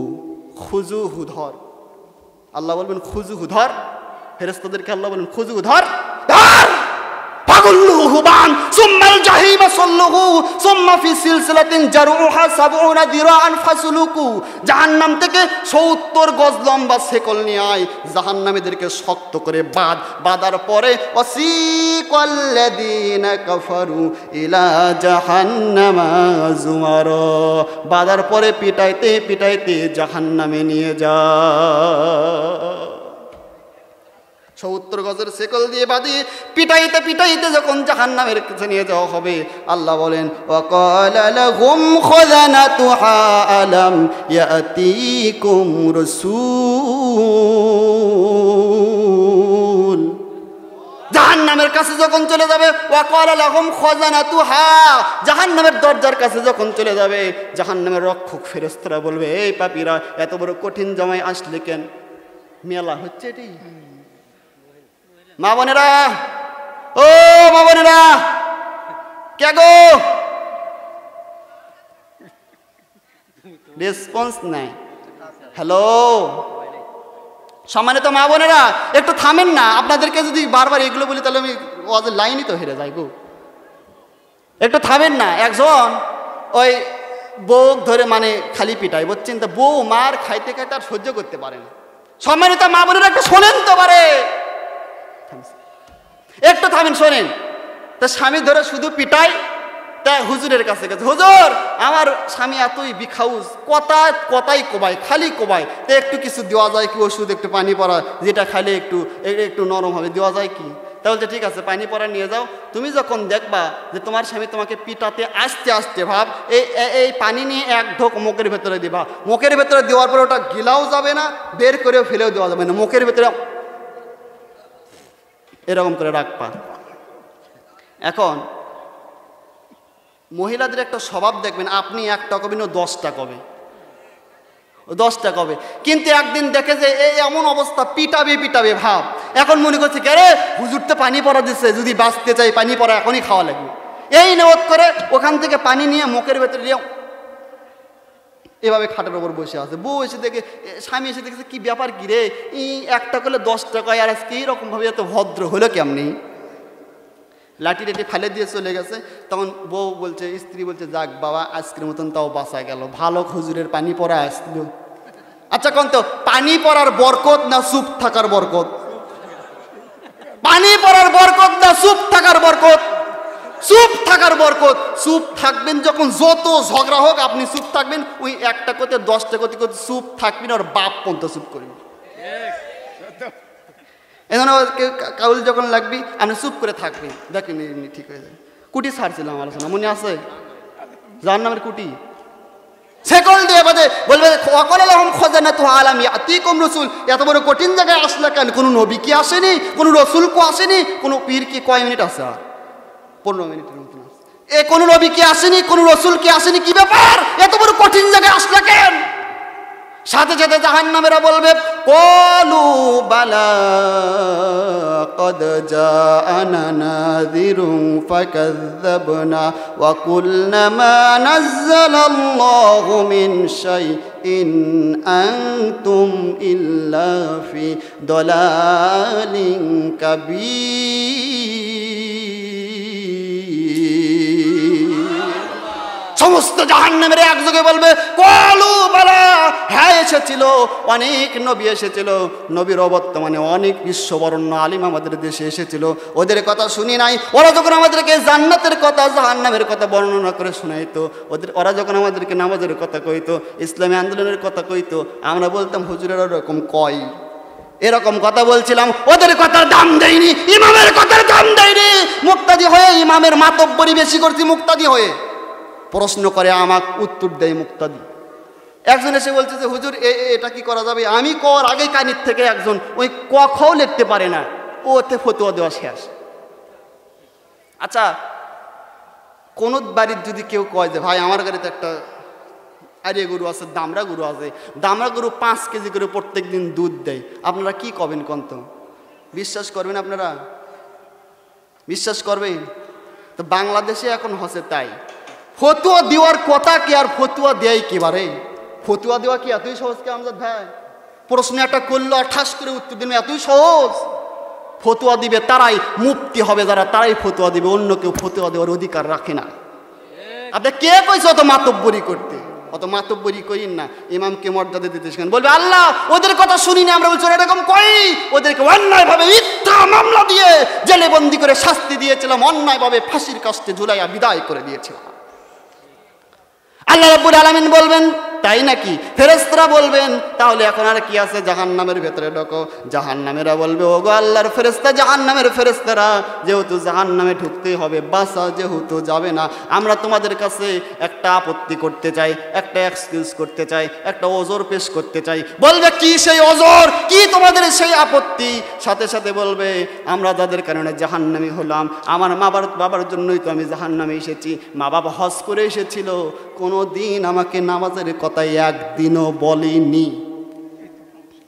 Speaker 1: খুযুহু, ধর। আল্লাহ বলবেন খুযুহু, ধর। ফেরেশতাদেরকে আল্লাহ বলবেন খুযুহু, ধর, ধর। ফাগুল্লুহু বান সুম্মাল জাহিমা সল্লুহু সুম্মা ফি সিলসিলাতিন জারউহা 70 দিরাআন ফাসলুকু। জাহান্নাম থেকে 70 গজ লম্বা শেকল নিয়ে আয়, জাহান্নামীদেরকে শক্ত করে বাঁধার পরে ওয়াসিকাল্লাযীনা কাফারু ইলা জাহান্নামা যুমারা, বাঁধার পরে পিটাইতে পিটাইতে জাহান্নামে নিয়ে যা। 70 গজের শেকল দিয়ে বাঁধিয়ে পিটাইতে পিটাইতে যখন জাহান্নামের কাছে নিয়ে যাওয়া হবে, আল্লাহ বলেন ওয়াকালা লাহুম খাযানাতুহা আলাম ইয়াতিকুম রাসূল। জাহান্নামের কাছে যখন চলে যাবে, ওয়াকালা লাহুম খাযানাতুহা, জাহান্নামের দরজার কাছে যখন চলে যাবে, জাহান্নামের রক্ষক ফেরেশতারা বলবে এই পাপীরা এত বড় কঠিন জামাই আসলে কেন? মেলা হচ্ছে এটি। মা বোনেরা, ও মা বোনেরা, কে গো? রেসপন্স নাই। হ্যালো, সম্মানিত মা বোনেরা, একটু থামেন না। আপনাদেরকে যদি বারবার এগুলো বলি তাহলে আমি ওদের লাইনই তো হেরে যাই গো। একটু থামেন না। একজন ওই বউ ধরে মানে খালি পিটাই, বুঝছেন তো? বউ মার খাইতে খাইতে আর সহ্য করতে পারে না। সম্মানিত মা বোনেরা একটু শোনেন তো পারে, একটু থামেন, শোনেন। তা স্বামী ধরে শুধু পিটাই, তা হুজুরের কাছে গেছে, হুজুর আমার স্বামী এতই বিখাউজ, কথাই কোবাই, খালি কোবাই, তো একটু কিছু দেওয়া যায় কি? ওষুধ, একটু পানি পড়া, যেটা খাইলে একটু নরম হবে, দেওয়া যায় কি? তাহলে ঠিক আছে, পানি পড়া নিয়ে যাও। তুমি যখন দেখবা যে তোমার স্বামী তোমাকে পিটাতে আসতে আসতে ভাব, এই পানি নিয়ে এক ঢোক মুখের ভেতরে দিবা। মুখের ভেতরে দেওয়ার পরে ওটা গিলাও যাবে না, বের করেও ফেলেও দেওয়া যাবে না, মুখের ভেতরে এরকম করে রাখবা। এখন মহিলাদের একটা স্বভাব দেখবেন, আপনি একটা কবি না 10টা কবে, 10টা কবে, কিন্তু একদিন দেখে যে এই এমন অবস্থা, পিটাবে ভাব। এখন মনে করছে কে রে, হুজুর তো পানি পড়া দিচ্ছে, যদি বাঁচতে চাই পানি পড়া এখনই খাওয়া লাগবে। এই নিয়ত করে ওখান থেকে পানি নিয়ে মুখের ভেতরে দিয়ে এভাবে খাটের ওপর বসে আছে। বউ এসে দেখে, স্বামী এসে দেখেছে কি ব্যাপার কি রে, একটা করলে 10 টাকা, আর আজকে এইরকমভাবে এত ভদ্র হলো কেমনি? লাঠি টাঠি ফেলে দিয়ে চলে গেছে। তখন বউ বলছে, স্ত্রী বলছে, যাক বাবা আজকের মতন তাও বাঁচা গেল, ভালো হুজুরের পানি পড়া আসছিল। আচ্ছা কোন তো পানি পড়ার বরকত না চুপ থাকার বরকত? পানি পড়ার বরকত না চুপ থাকার বরকত? চুপ থাকার বরকত। চুপ থাকবেন যখন, যত ঝগড়া হোক আপনি চুপ থাকবেন। ওই একটা করতে 10টা করতে করতে চুপ থাকবেন, আর বাপ পর্যন্ত চুপ করবেন। এজন্য কাউল যখন লাগবি আপনি চুপ করে থাকবেন, দেখেন এমনি ঠিক হয়ে যায়। কুটি ছাড়ছিলাম আলোচনা, মনে আছে? জাহান্নামের কুটি শেকল দিয়ে বাজে, বলবে রসুল, এত বড় কঠিন জায়গায় আসলে কেন? কোনো নবী কি আসেনি? কোনো রসুল কো আসেনি? কোনো পীর কি? কয় মিনিট আছে? 15 মিনিটের মতন আছে। কোনো নবী কি আসেনি? কোনো রসুল কি আসেনি? কি ব্যাপার, এত বড় কঠিন জায়গায় আসলে কেন? সাথে সাথে জাহান্নামেরা বলবে, ক্বালু বালা ক্বাদ জাআনা নাযিরুন ফাকাযযাবনা ওয়া কুলনা মা নাযালাল্লাহু মিন শাইইন আনতুম ইল্লা ফি দালালিন কাবীর। সমস্ত জাহান্নামের একযোগে বলবে, ক্বালু বালা, হ্যাঁ এসেছিল, অনেক নবী এসেছিল, নবীর অবর্তমানে অনেক বিশ্ববরণ্য আলিম আমাদের দেশে এসেছিল, ওদের কথা শুনি নাই। ওরা যখন আমাদেরকে জান্নাতের কথা, জাহান্নামের কথা বর্ণনা করে শোনাইতো, ওরা যখন আমাদেরকে নামাজের কথা কইতো, ইসলামী আন্দোলনের কথা কইতো, আমরা বলতাম হুজুরের ওরকম কয়, এরকম কথা বলছিলাম। ওদের কথার দাম দেয়নি, ইমামের কথার দাম দেয়নি। মুক্তাদি হয়ে ইমামের মাতব্বরি বেশি করছি, মুক্তাদি হয়ে প্রশ্ন করে, আমাকে উত্তর দেয় মুক্তাদি। একজন এসে বলছে যে হুজুর এটা কি করা যাবে? আমি কর আগে কানির থেকে একজন ওই কখও লিখতে পারে না, ওতে ফতোয়া দেওয়া শেষ। আচ্ছা, কোন বাড়ির যদি কেউ কয় যে ভাই আমার গাড়িতে একটা আরিয়া গরু আছে, দামরা গরু আছে, দামরা গরু 5 কেজি করে প্রত্যেক দিন দুধ দেয়, আপনারা কি কবেন কন্ত? বিশ্বাস করবেন? আপনারা বিশ্বাস করবেন? তো বাংলাদেশে এখন হচ্ছে তাই। ফতুয়া দেওয়ার কথা কি, আর ফতুয়া দেয় কিবারে? ফতুয়া দেওয়া কি এতই সহজ কি আমজাদ ভাই? প্রশ্ন একটা করলো আর ঠাস করে উত্তর দিন, এতই সহজ? ফতুয়া দিবে তারাই, মুফতি হবে যারা, তারাই ফতুয়া দিবে, অন্য কেউ ফতুয়া দেওয়ার অধিকার রাখে না। আপনি কে কইছে অত মাতব্বরি করতে? অত মাতব্বরি করিন না, ইমামকে মর্যাদা দিতে শিখেন। বলবে আল্লাহ ওদের কথা শুনি না, আমরা বলছি এরকম কই? ওদেরকে অন্যায়ভাবে মিথ্যা মামলা দিয়ে জেলে বন্দি করে শাস্তি দিয়েছিলাম, অন্যায়ভাবে ফাঁসির কাস্টে ঝুলাইয়া বিদায় করে দিয়েছিলাম। আল্লাহ রাব্বুল আলামিন বলবেন তাই নাকি? ফেরেশতারা বলবেন তাহলে এখন আর কি আছে? জাহান্নামের ভেতরে ঢোকো। জাহান্নামেরা বলবে, ওগো আল্লাহর ফেরেশতা, জাহান্নামের ফেরেশতারা, যেহেতু জাহান্নামে ঢুকতেই হবে, বাসা যেহেতু যাবে না, আমরা তোমাদের কাছে একটা আপত্তি করতে চাই, একটা এক্সকিউজ করতে চাই, একটা ওজর পেশ করতে চাই। বলবে কি সেই ওজর, কি তোমাদের সেই আপত্তি? সাথে সাথে বলবে, আমরা যাদের কারণে জাহান্নামী হলাম, আমার বাবার জন্যই তো আমি জাহান্নামে এসেছি। মা বাবা হজ করে এসেছিল, কোনো দিন আমাকে নামাজের কথা একদিনও বলেনি,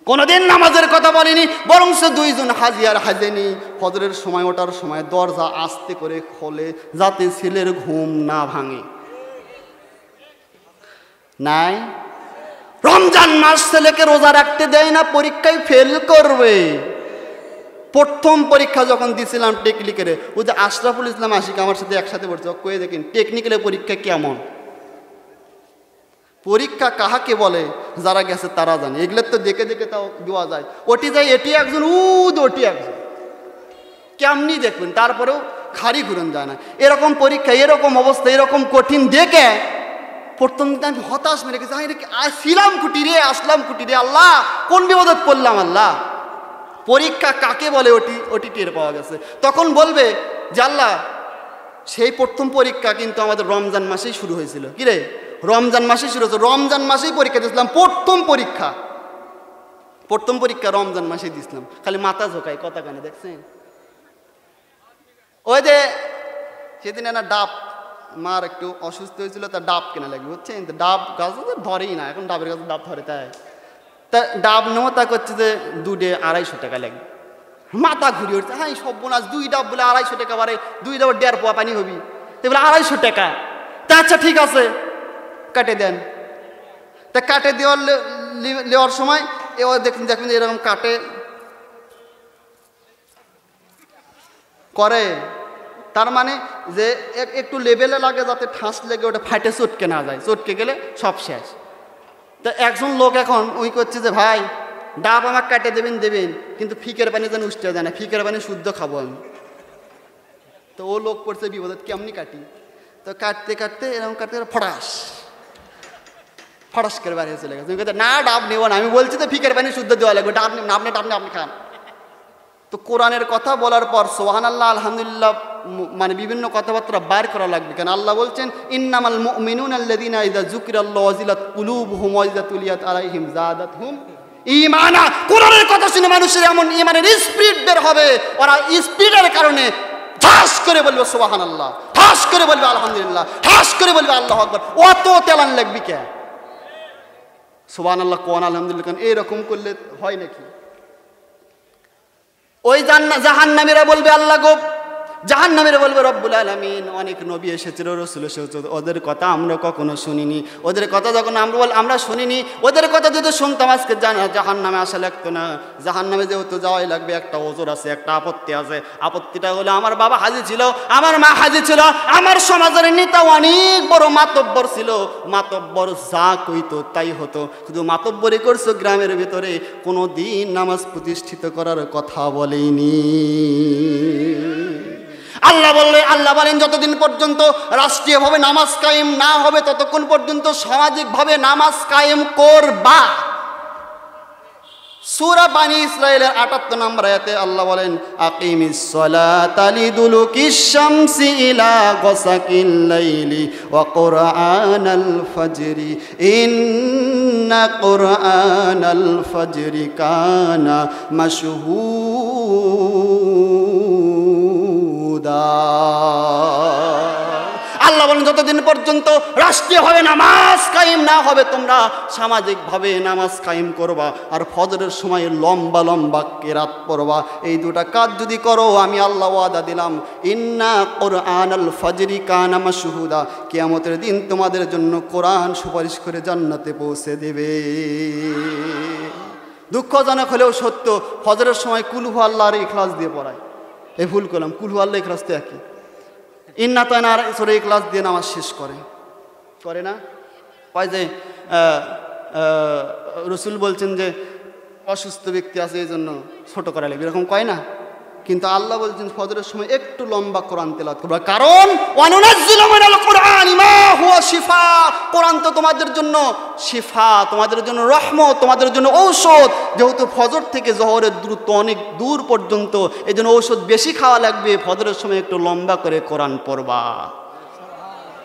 Speaker 1: কোনোদিন নামাজের কথা বলেনি, বরং সে 2 জন হাজি আর হাজেনি ফজরের সময় ওঠার সময় দরজা আস্তে করে খোলে যাতে ছেলের ঘুম না ভাঙে। নাই, রমজান মাস ছেলেকে রোজা রাখতে দেয় না, পরীক্ষায় ফেল করবে। প্রথম পরীক্ষা যখন দিয়েছিলাম টেকনিক্যালে, ওই যে আশরাফুল ইসলাম আশিক আমার সাথে একসাথে পড়ছে, কয়ে দেখেন টেকনিক্যালে পরীক্ষা কেমন। পরীক্ষা কাহাকে বলে যারা গেছে তারা জানে, এগুলোর তো দেখে দেখে তাও দেওয়া যায়। ওটি যাই এটি একজন, ওটি একজন, কেমনি দেখবেন, তারপরেও খাড়ি ঘুরন যায় না। এরকম পরীক্ষা, এরকম অবস্থা, এরকম কঠিন দেখে প্রথম দিন আমি হতাশ মেরে গেছি, ছিলাম কুটিরে আসলাম কুটিরে, আল্লাহ কোন বিপদত পড়লাম আল্লাহ। পরীক্ষা কাকে বলে ওটি টের পাওয়া গেছে। তখন বলবে যে আল্লাহ সেই প্রথম পরীক্ষা কিন্তু আমাদের রমজান মাসেই শুরু হয়েছিল। কিরে, রমজান মাসেই শুরু হয়েছে, রমজান মাসেই পরীক্ষা দিয়েছিলাম, প্রথম পরীক্ষা রমজান মাসেই দিয়েছিলাম। খালি মাথা ঝোঁকায় কথা কানে, দেখছেন? ওই যে সেদিন না ডাব, মার একটু অসুস্থ হয়েছিল, তার ডাব কেনা লাগবে, বুঝছেন? তো ডাব গাছ ধরেই না, এখন ডাবের গাছ ডাব ধরে, তাই তা ডাব নেওয়া তা করছে যে 2 ডে 250 টাকা লাগবে। মাথা ঘুরিয়ে উঠছে, হ্যাঁ সর্বনাশ, 2 ডাব বলে 250 টাকা, বাড়ে 2 ডাব 1.5 পোয়া পানি হবি, তো বলে 250 টাকা। তা আচ্ছা ঠিক আছে, কাটে দেন। তা কাটে দেওয়ার সময় দেখুন এরকম কাটে করে, তার মানে যে একটু লেভেলে লাগে যাতে ঠাস লেগে ওটা ফাটে চটকে না যায়, চটকে গেলে সব শেষ। তা একজন লোক এখন ওই করছে যে ভাই ডাব আমাকে কাটে দেবেন কিন্তু ফিকের পানি যেন উঠতে যায় না, ফিকের পানি শুদ্ধ খাবো আমি। তো ও লোক পড়ছে বিপদে, কেমনি কাটি? তো কাটতে কাটতে এরকম কাটতে ফটাস করে বাড়িয়ে চলে গেছে। না ডাব নেবো না, আমি বলছি তো ফিকের পানি শুদ্ধ দেওয়া লাগবে, ডাব আপনি খান। তো কোরআনের কথা বলার পর সুবহানাল্লাহ আলহামদুলিল্লাহ মানে বিভিন্ন কথাবার্তা বার করা লাগবে, কেন আল্লাহ বলছেন ইন্নামাল মুমিনুনা আল্লাযীনা ইযা যুকিরাল্লাহু ওয়াজিলাত কুলুবুহুম ওয়া ইযা তুলিয়াত আলাইহিম যাদাতহুম ঈমানা। কোরআনের কথা শুনে মানুষের এমন ঈমানের স্পিরিট বের হবে, ওরা স্পিরিটের কারণে ঠাস করে বলবে সুবহানাল্লাহ, ঠাস করে বলবে আলহামদুলিল্লাহ, ঠাস করে বলবে আল্লাহু আকবার। অত তেলান লাগবে কে? সুবহানাল্লাহ কোন আলহামদুলিল্লাহ কোন এরকম করলে হয় নাকি? ওই জাহান্নামীরা বলবে আল্লাহ গো, জাহান্নামীরা বলবে রব্বুল আলামিন অনেক নবী এসেছিল, রাসূল এসেছে, ওদের কথা আমরা কখনো শুনিনি, ওদের কথা যখন আমরা শুনিনি, ওদের কথা যদি শুনতাম আজকে জাহান্নামে আসা লাগতো না। জাহান্নামে যেহেতু যাওয়াই লাগবে, একটা ওজর আছে, একটা আপত্তি আছে। আপত্তিটা হলো আমার বাবা হাজী ছিল, আমার মা হাজী ছিল, আমার সমাজের নেতা অনেক বড় মাতব্বর ছিল, মাতব্বর যা কইতো তাই হতো, শুধু মাতব্বরি করছো গ্রামের ভিতরে, কোনো দিন নামাজ প্রতিষ্ঠিত করার কথা বলেনি। আল্লাহ বলেন যতদিন পর্যন্ত রাষ্ট্রীয়ভাবে নামাজ কায়েম না হবে ততক্ষণ পর্যন্ত সামাজিকভাবে নামাজ কায়েম করবা। সূরা বানী ইসরাঈলের ৭৮ নম্বর আয়াতে আল্লাহ বলেন আকিমিস সালাতা লিদুলুকিশ শামসি ইলা গাসাকিল লাইলি ওয়া কুরআনাল ফাজরি ইন্না কুরআনাল ফাজরি কানা মাশহুদা। আল্লাহ বলেন যতদিন পর্যন্ত রাষ্ট্রীয়ভাবে নামাজ কায়েম না হবে তোমরা সামাজিকভাবে নামাজ কায়েম করবা, আর ফজরের সময় লম্বা লম্বা কিরাত পড়বা। এই দুটা কাজ যদি করো আমি আল্লাহ ওয়াদা দিলাম ইন্না কুরআনাল ফাজরি কানা মাশহুদা, কিয়ামতের দিন তোমাদের জন্য কোরআন সুপারিশ করে জান্নাতে পৌঁছে দেবে। দুঃখজনক হলেও সত্য, ফজরের সময় কুল হু আল্লাহর ইখলাস দিয়ে পড়ায়। এই ভুল করলাম, কুল হু আল্লাহ ইখলাস তো একই, ইন্না তানা সূরা ইখলাস দিয়ে নামাজ শেষ করে না? কয় যে রসুল বলছেন যে অসুস্থ ব্যক্তি আছে এই জন্য ছোট করা লাগবে, এরকম কয় না? কিন্তু আল্লাহ বলছেন ফজরের সময় একটু লম্বা কোরআন তেলাওয়াত করবা, কারণ ওয়ানুনাজ্জিলু মিনাল কুরআনি মা হুয়া শিফা। কোরআন তো তোমাদের জন্য শিফা, তোমাদের জন্য রহমত, তোমাদের জন্য ঔষধ। যেহেতু ফজর থেকে জোহরের দূরত্ব অনেক দূর পর্যন্ত, এই জন্য ঔষধ বেশি খাওয়া লাগবে, ফজরের সময় একটু লম্বা করে কোরআন পড়বা।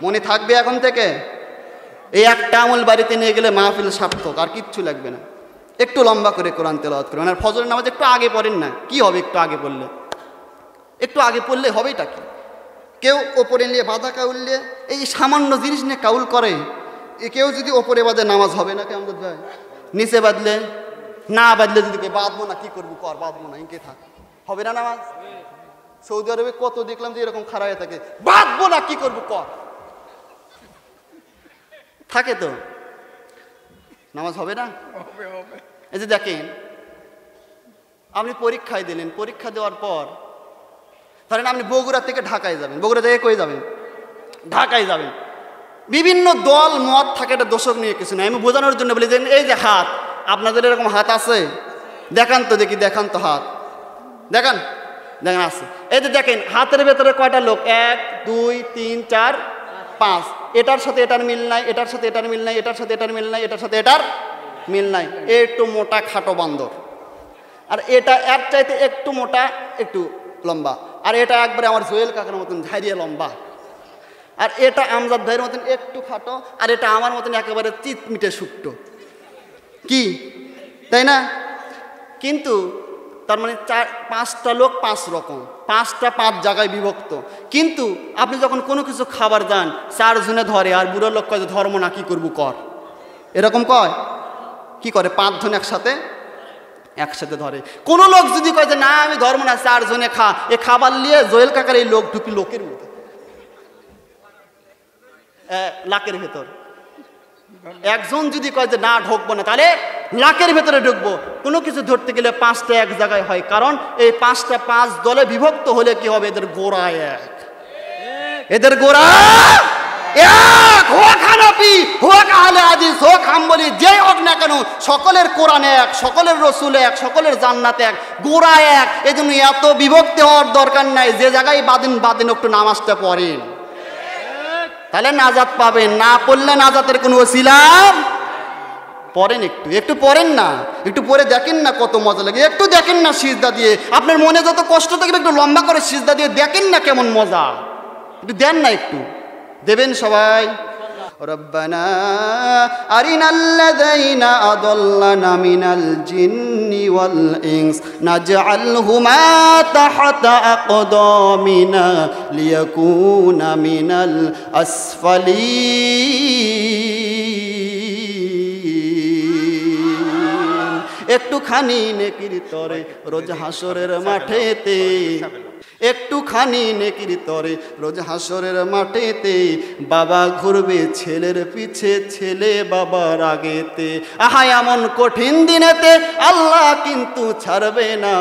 Speaker 1: মনে থাকবে এখন থেকে? এই একটা আমল বাড়িতে নিয়ে গেলে মাহফিল সার্থক, আর কিচ্ছু লাগবে না। একটু লম্বা করে কোরআন তেলাওয়াত করবেন, আর ফজরের নামাজ একটু আগে পড়েন না, কি হবে একটু আগে পড়লে? একটু আগে পড়লে হবেটা কি? কেউ ওপরে নিয়ে বাঁধা কাউল নিয়ে এই সামান্য জিনিস নিয়ে কাউল করে, কেউ যদি ওপরে বাঁধে নামাজ হবে না কেমন ভাই? নিচে বাঁধলে না, বাঁধলে যদি বাঁধবো না কি করবো, কর বাঁধবো না ইনকে থাক, হবে না নামাজ? সৌদি আরবে কত দেখলাম যে এরকম খারাপ হয়ে থাকে, বাঁধবো না কি করবো কর, থাকে তো নামাজ হবে না? এই যে দেখেন আপনি পরীক্ষায় দিলেন, পরীক্ষা দেওয়ার পর ধরেন আপনি বগুড়া থেকে ঢাকায় যাবেন, বগুড়া থেকে কই যাবেন? ঢাকায় যাবেন। বিভিন্ন দল মত থাকে, এটা দোষক নিয়ে কিছু নেই, আমি বোঝানোর জন্য বলি যে এই যে হাত, আপনাদের এরকম হাত আছে? দেখান তো দেখি, দেখান তো হাত, দেখান আছে। এই যে দেখেন হাতের ভেতরে কয়টা লোক? 1 2 3 4 5, এটার সাথে এটার মিল নাই, এটার সাথে এটার মিল নাই, এটার সাথে এটার মিল নাই, এটার সাথে এটার মিল নাই। একটু মোটা খাটো বান্দর, আর এটা এর চাইতে একটু মোটা একটু লম্বা, আর এটা একবারে আমার জোয়েল কাকার মতন ধারিয়ে লম্বা, আর এটা আমজাদ ভাইয়ের মতন একটু খাটো, আর এটা আমার মতন একেবারে চিতমিটে শুকটো, কি তাই না? কিন্তু তার মানে 5টা লোক 5 রকম, 5টা 5 জায়গায় বিভক্ত। কিন্তু আপনি যখন কোনো কিছু খাবার দেন 4 জনে ধরে, আর বুড়ো লোক কয় ধর্ম না কি করবো কর, এরকম কয় কি করে? 5 জন একসাথে ধরে। কোন লোক যদি কয় যে না আমি ধর্ম না, 4 জনে খা, এ খাবার নিয়ে জোয়েল কাকার এই লোক ঢুকি লোকের মধ্যে লাকের ভেতর একজন যদি কয় যে না ঢুকবো না, তাহলে লাখের ভেতরে ঢুকবো। কোনো কিছু ধরতে গেলে পাঁচটা এক জায়গায় হয়, কারণ এই পাঁচটা পাঁচ দলে বিভক্ত হলে কি হবে, এদের গোড়া এক, এদের গোড়া এক। হোক হানাফি, হোক আহলে হাদিস, হোক হাম্বলি, যেই হোক না কেন, সকলের কোরআন এক, সকলের রসুল এক, সকলের জান্নাত এক, গোড়া এক। এই জন্য এত বিভক্তি হওয়ার দরকার নাই। যে জায়গায় বাদিন বাদিন একটু নামাজটা পড়েন, তাহলে নাজাত পাবেন। না পড়লে নাজাতের কোনো ওসিলা পড়েন, একটু পড়েন না, একটু পরে দেখেন না কত মজা লাগে। একটু দেখেন না সিজদা দিয়ে, আপনার মনে যত কষ্ট থাকবে একটু লম্বা করে সিজদা দিয়ে দেখেন না কেমন মজা। একটু দেন না, একটু দেবেন সবাই। রব্বানা আরিনাল্লাযীনা আদাল্লানা মিনাল জিন্নি ওয়াল ইনস নাজআলহুমা তাহতা আকদামিনা লিয়াকুনা মিনাল আসফালিন। একটুখানি নেকির তরে রোজ হাসরের মাঠেতে, একটুখানি নেকির তরে রোজ হাসরের মাঠেতে, বাবা ঘুরবে ছেলের পিছে, ছেলে বাবার আগেতে। আহা এমন কঠিন দিনেতে আল্লাহ কিন্তু ছাড়বে না,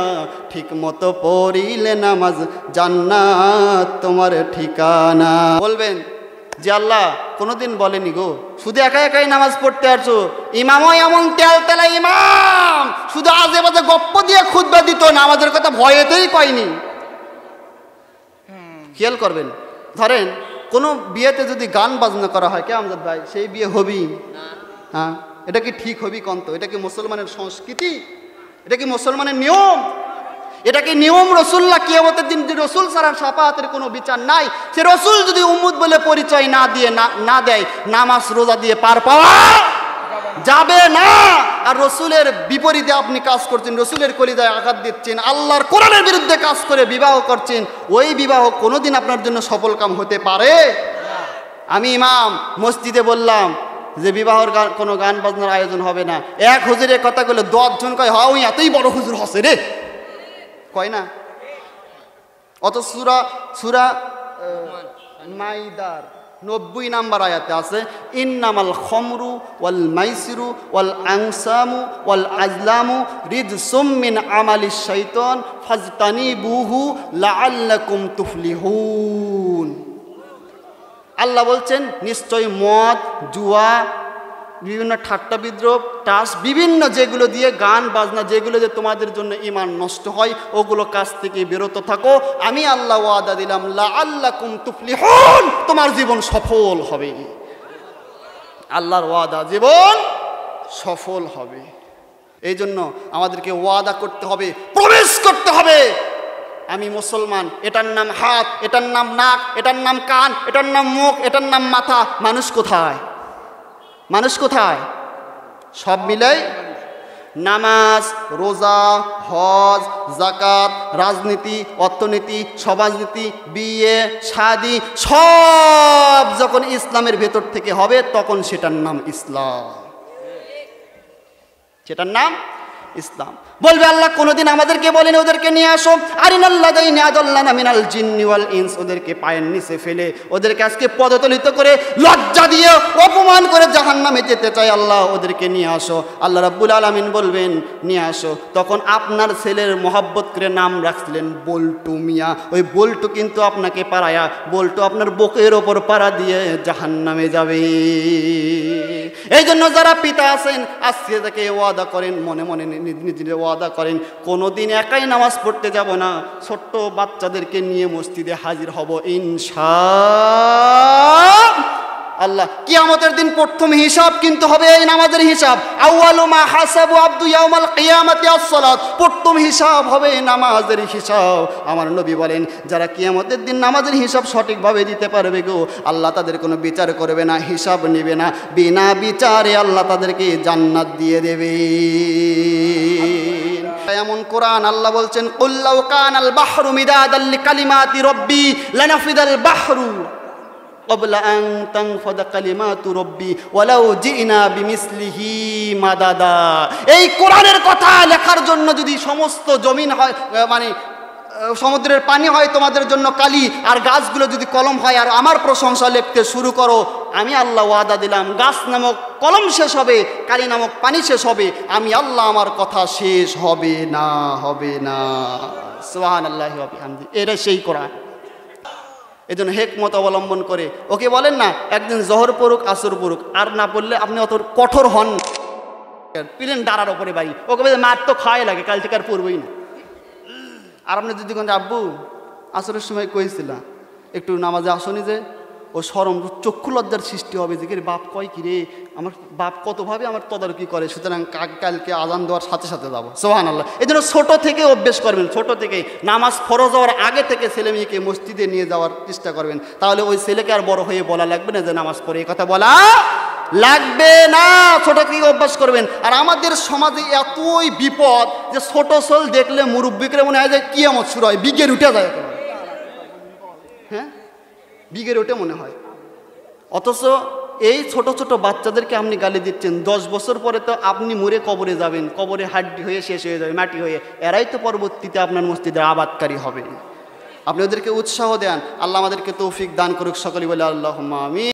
Speaker 1: ঠিক মতো পড়িলে নামাজ জান্নাত তোমার ঠিকানা। বলবেন যে আল্লাহ কোনোদিন বলেনি গো, শুধু একা একাই নামাজ পড়তে আসছো, ইমামও এমন তেল তেলা ইমাম, শুধু আজে বাজে গপ্প দিয়ে খুতবা দিত, নামাজের কথা ভয়েতেই কয়নি। খেয়াল করবেন, ধরেন কোনো বিয়েতে যদি গান বাজনা করা হয়, কে আমজাদ ভাই, সেই বিয়ে হবি? হ্যাঁ, এটা কি ঠিক হবি কন্ত? এটা কি মুসলমানের সংস্কৃতি? এটা কি মুসলমানের নিয়ম? এটা কি নিয়ম রসুল্লাহ? কিয়ামতের দিন যে রসুল ছাড়া শাফাআতের কোনো বিচার নাই, সে রসুল যদি উম্মত বলে পরিচয় না দেয়, নামাজ রোজা দিয়ে পার পাওয়া যাবে না। আর রসুলের বিপরীতে আপনি কাজ করছেন, রসুলের কলিজায় আঘাত দিচ্ছেন, আল্লাহর কোরআনের বিরুদ্ধে কাজ করে বিবাহ করছেন, ওই বিবাহ কোনোদিন আপনার জন্য সফল কাম হতে পারে? আমি ইমাম মসজিদে বললাম যে বিবাহর কোনো গান বাজনার আয়োজন হবে না, এক হুজুরের কথা বলে 10 জন কয় হ্যাঁ ওই এতই বড় হুজুর হসে রে, কয় না? অত সূরা মাইদার 90 নম্বর আয়াতে আছে, ইন্নামাল খমরু ওয়াল মাইসিরু ওয়াল আনসামু ওয়াল আজলামু রিজসুম মিন আমালিশ শাইতান ফাজতানিবুহু লাআল্লাকুম তুফলিহুন। আল্লাহ বলছেন নিশ্চয়ই মদ, জুয়া, বিভিন্ন ঠাট্টা বিদ্রোহ, টাস, বিভিন্ন যেগুলো দিয়ে গান বাজনা, যেগুলো যে তোমাদের জন্য ঈমান নষ্ট হয়, ওগুলো কাজ থেকে বিরত থাকো। আমি আল্লাহ ওয়াদা দিলাম লাআল্লাকুম তুফলিহুন, তোমার জীবন সফল হবে। আল্লাহর ওয়াদা, জীবন সফল হবে। এই জন্য আমাদেরকে ওয়াদা করতে হবে, প্রবেশ করতে হবে। আমি মুসলমান, এটার নাম হাত, এটার নাম নাক, এটার নাম কান, এটার নাম মুখ, এটার নাম মাথা। মানুষ কোথায়? মানুষ কোথায়? সব মিলাই নামাজ, রোজা, হজ, যাকাত, রাজনীতি, অর্থনীতি, সমাজনীতি, বিয়ে, শাদী, সব যখন ইসলামের ভেতর থেকে হবে তখন সেটার নাম ইসলাম, সেটার নাম ইসলাম। বলবে আল্লাহ কোনোদিন আমাদেরকে বলেন ওদেরকে নিয়ে আসো, আরিনাল্লাযীনা আদাল্লানা মিনাল জিন্নি ওয়াল ইনস, ওদেরকে পায়ের নিচে ফেলে, ওদেরকে আজকে পদতলিত করে, লজ্জা দিয়ে, অপমান করে জাহান্নামে যেতে চাই, আল্লাহ ওদেরকে নিয়ে আসো। আল্লাহ রাব্বুল আলামিন বলবেন নিয়ে আসো। তখন আপনার ছেলের মহব্বত করে নাম রাখছিলেন বল্টু মিয়া, ওই বল্টু কিন্তু আপনাকে পাড়ায়া, বল্টু আপনার বুকের ওপর পাড়া দিয়ে জাহান্নামে যাবে। এই জন্য যারা পিতা আছেন আজকে থেকে ওয়াদা করেন, মনে মনে নিজে ওয়াদা করেন, কোনোদিন একাই নামাজ পড়তে যাব না, ছোট্ট বাচ্চাদেরকে নিয়ে মসজিদে হাজির হব ইনশাআল্লাহ। কিয়ামতের দিন প্রথম হিসাব কিন্তু হবে এই নামাজের হিসাব। আউয়ালু মা হাসাবু আবদু ইয়াউমাল কিয়ামাতি আস-সালাত, প্রথম হিসাব হবে নামাজের হিসাব। আমার নবী বলেন যারা কিয়ামতের দিন নামাজের হিসাব সঠিকভাবে দিতে পারবে গো, আল্লাহ তাদের কোনো বিচার করবে না, হিসাব নেবে না, বিনা বিচারে আল্লাহ তাদেরকে জান্নাত দিয়ে দেবে। এমন কোরআন আল্লাহ বলছেন কুল লাউ কানাল বাহরু মিদাদাল লিকালিমাতি রাব্বি লানাফিদাল বাহরু ক্বাবলা আন তানফাদা কালিমাতু রাব্বি ওয়ালাউ জিনা বিমিসলিহি মাদাদা। এই কোরআনের কথা লেখার জন্য যদি সমস্ত জমিন হয়, মানে সমুদ্রের পানি হয় তোমাদের জন্য কালি, আর গাছগুলো যদি কলম হয়, আর আমার প্রশংসা লিখতে শুরু করো, আমি আল্লাহ ওয়াদা দিলাম গাছ নামক কলম শেষ হবে, কালি নামক পানি শেষ হবে, আমি আল্লাহ আমার কথা শেষ হবে না, হবে না। সুবহানাল্লাহি ওয়া বিহামদিহি। এটা সেই কোরআন। এই জন্য হেকমত অবলম্বন করে ওকে বলেন না একদিন জহর পড়ুক আসর পড়ুক, আর না পড়লে আপনি অত কঠোর হন, পিলেন ডাড়ার ওপরে বাড়ি, ওকে বলে মার তো খাওয়াই লাগে, কাল থেকে আর পড়বই না। আর আপনি যদি কোন আব্বু আসরের সময় কইছিলাম একটু নামাজে আসনি, যে ও শরম চক্ষু লজ্জার সৃষ্টি হবে যে বাপ কয় কি রে, আমার বাপ কতভাবে আমার তদারকি করে, সুতরাং কালকে আজান দেওয়ার সাথে সাথে যাবো। সুবহানাল্লাহ। এই জন্য ছোটো থেকে অভ্যেস করবেন, ছোটো থেকে নামাজ ফরজ হওয়ার আগে থেকে ছেলে মেয়েকে মসজিদে নিয়ে যাওয়ার চেষ্টা করবেন, তাহলে ওই ছেলেকে আর বড় হয়ে বলা লাগবে না যে নামাজ পড়ে, এই কথা বলা লাগবে না। ছোট থেকে অভ্যাস করবেন। আর আমাদের সমাজে এতই বিপদ যে ছোট ছোল দেখলে মুরব্বিকে মনে হয় যে কিয়ামত শুরু হয়, বিগের উঠে যায়, হ্যাঁ বিগের ওঠে মনে হয়। অথচ এই ছোট ছোট বাচ্চাদেরকে আপনি গালি দিচ্ছেন, 10 বছর পরে তো আপনি মরে কবরে যাবেন, কবরে হাড্ডি হয়ে শেষ হয়ে যাবে, মাটি হয়ে, এরাই তো পরবর্তীতে আপনার মসজিদের আবাদকারী হবে। আপনি ওদেরকে উৎসাহ দেন। আল্লাহ আমাদেরকে তৌফিক দান করুক, সকলে বলে আল্লাহুম্মা আমিন।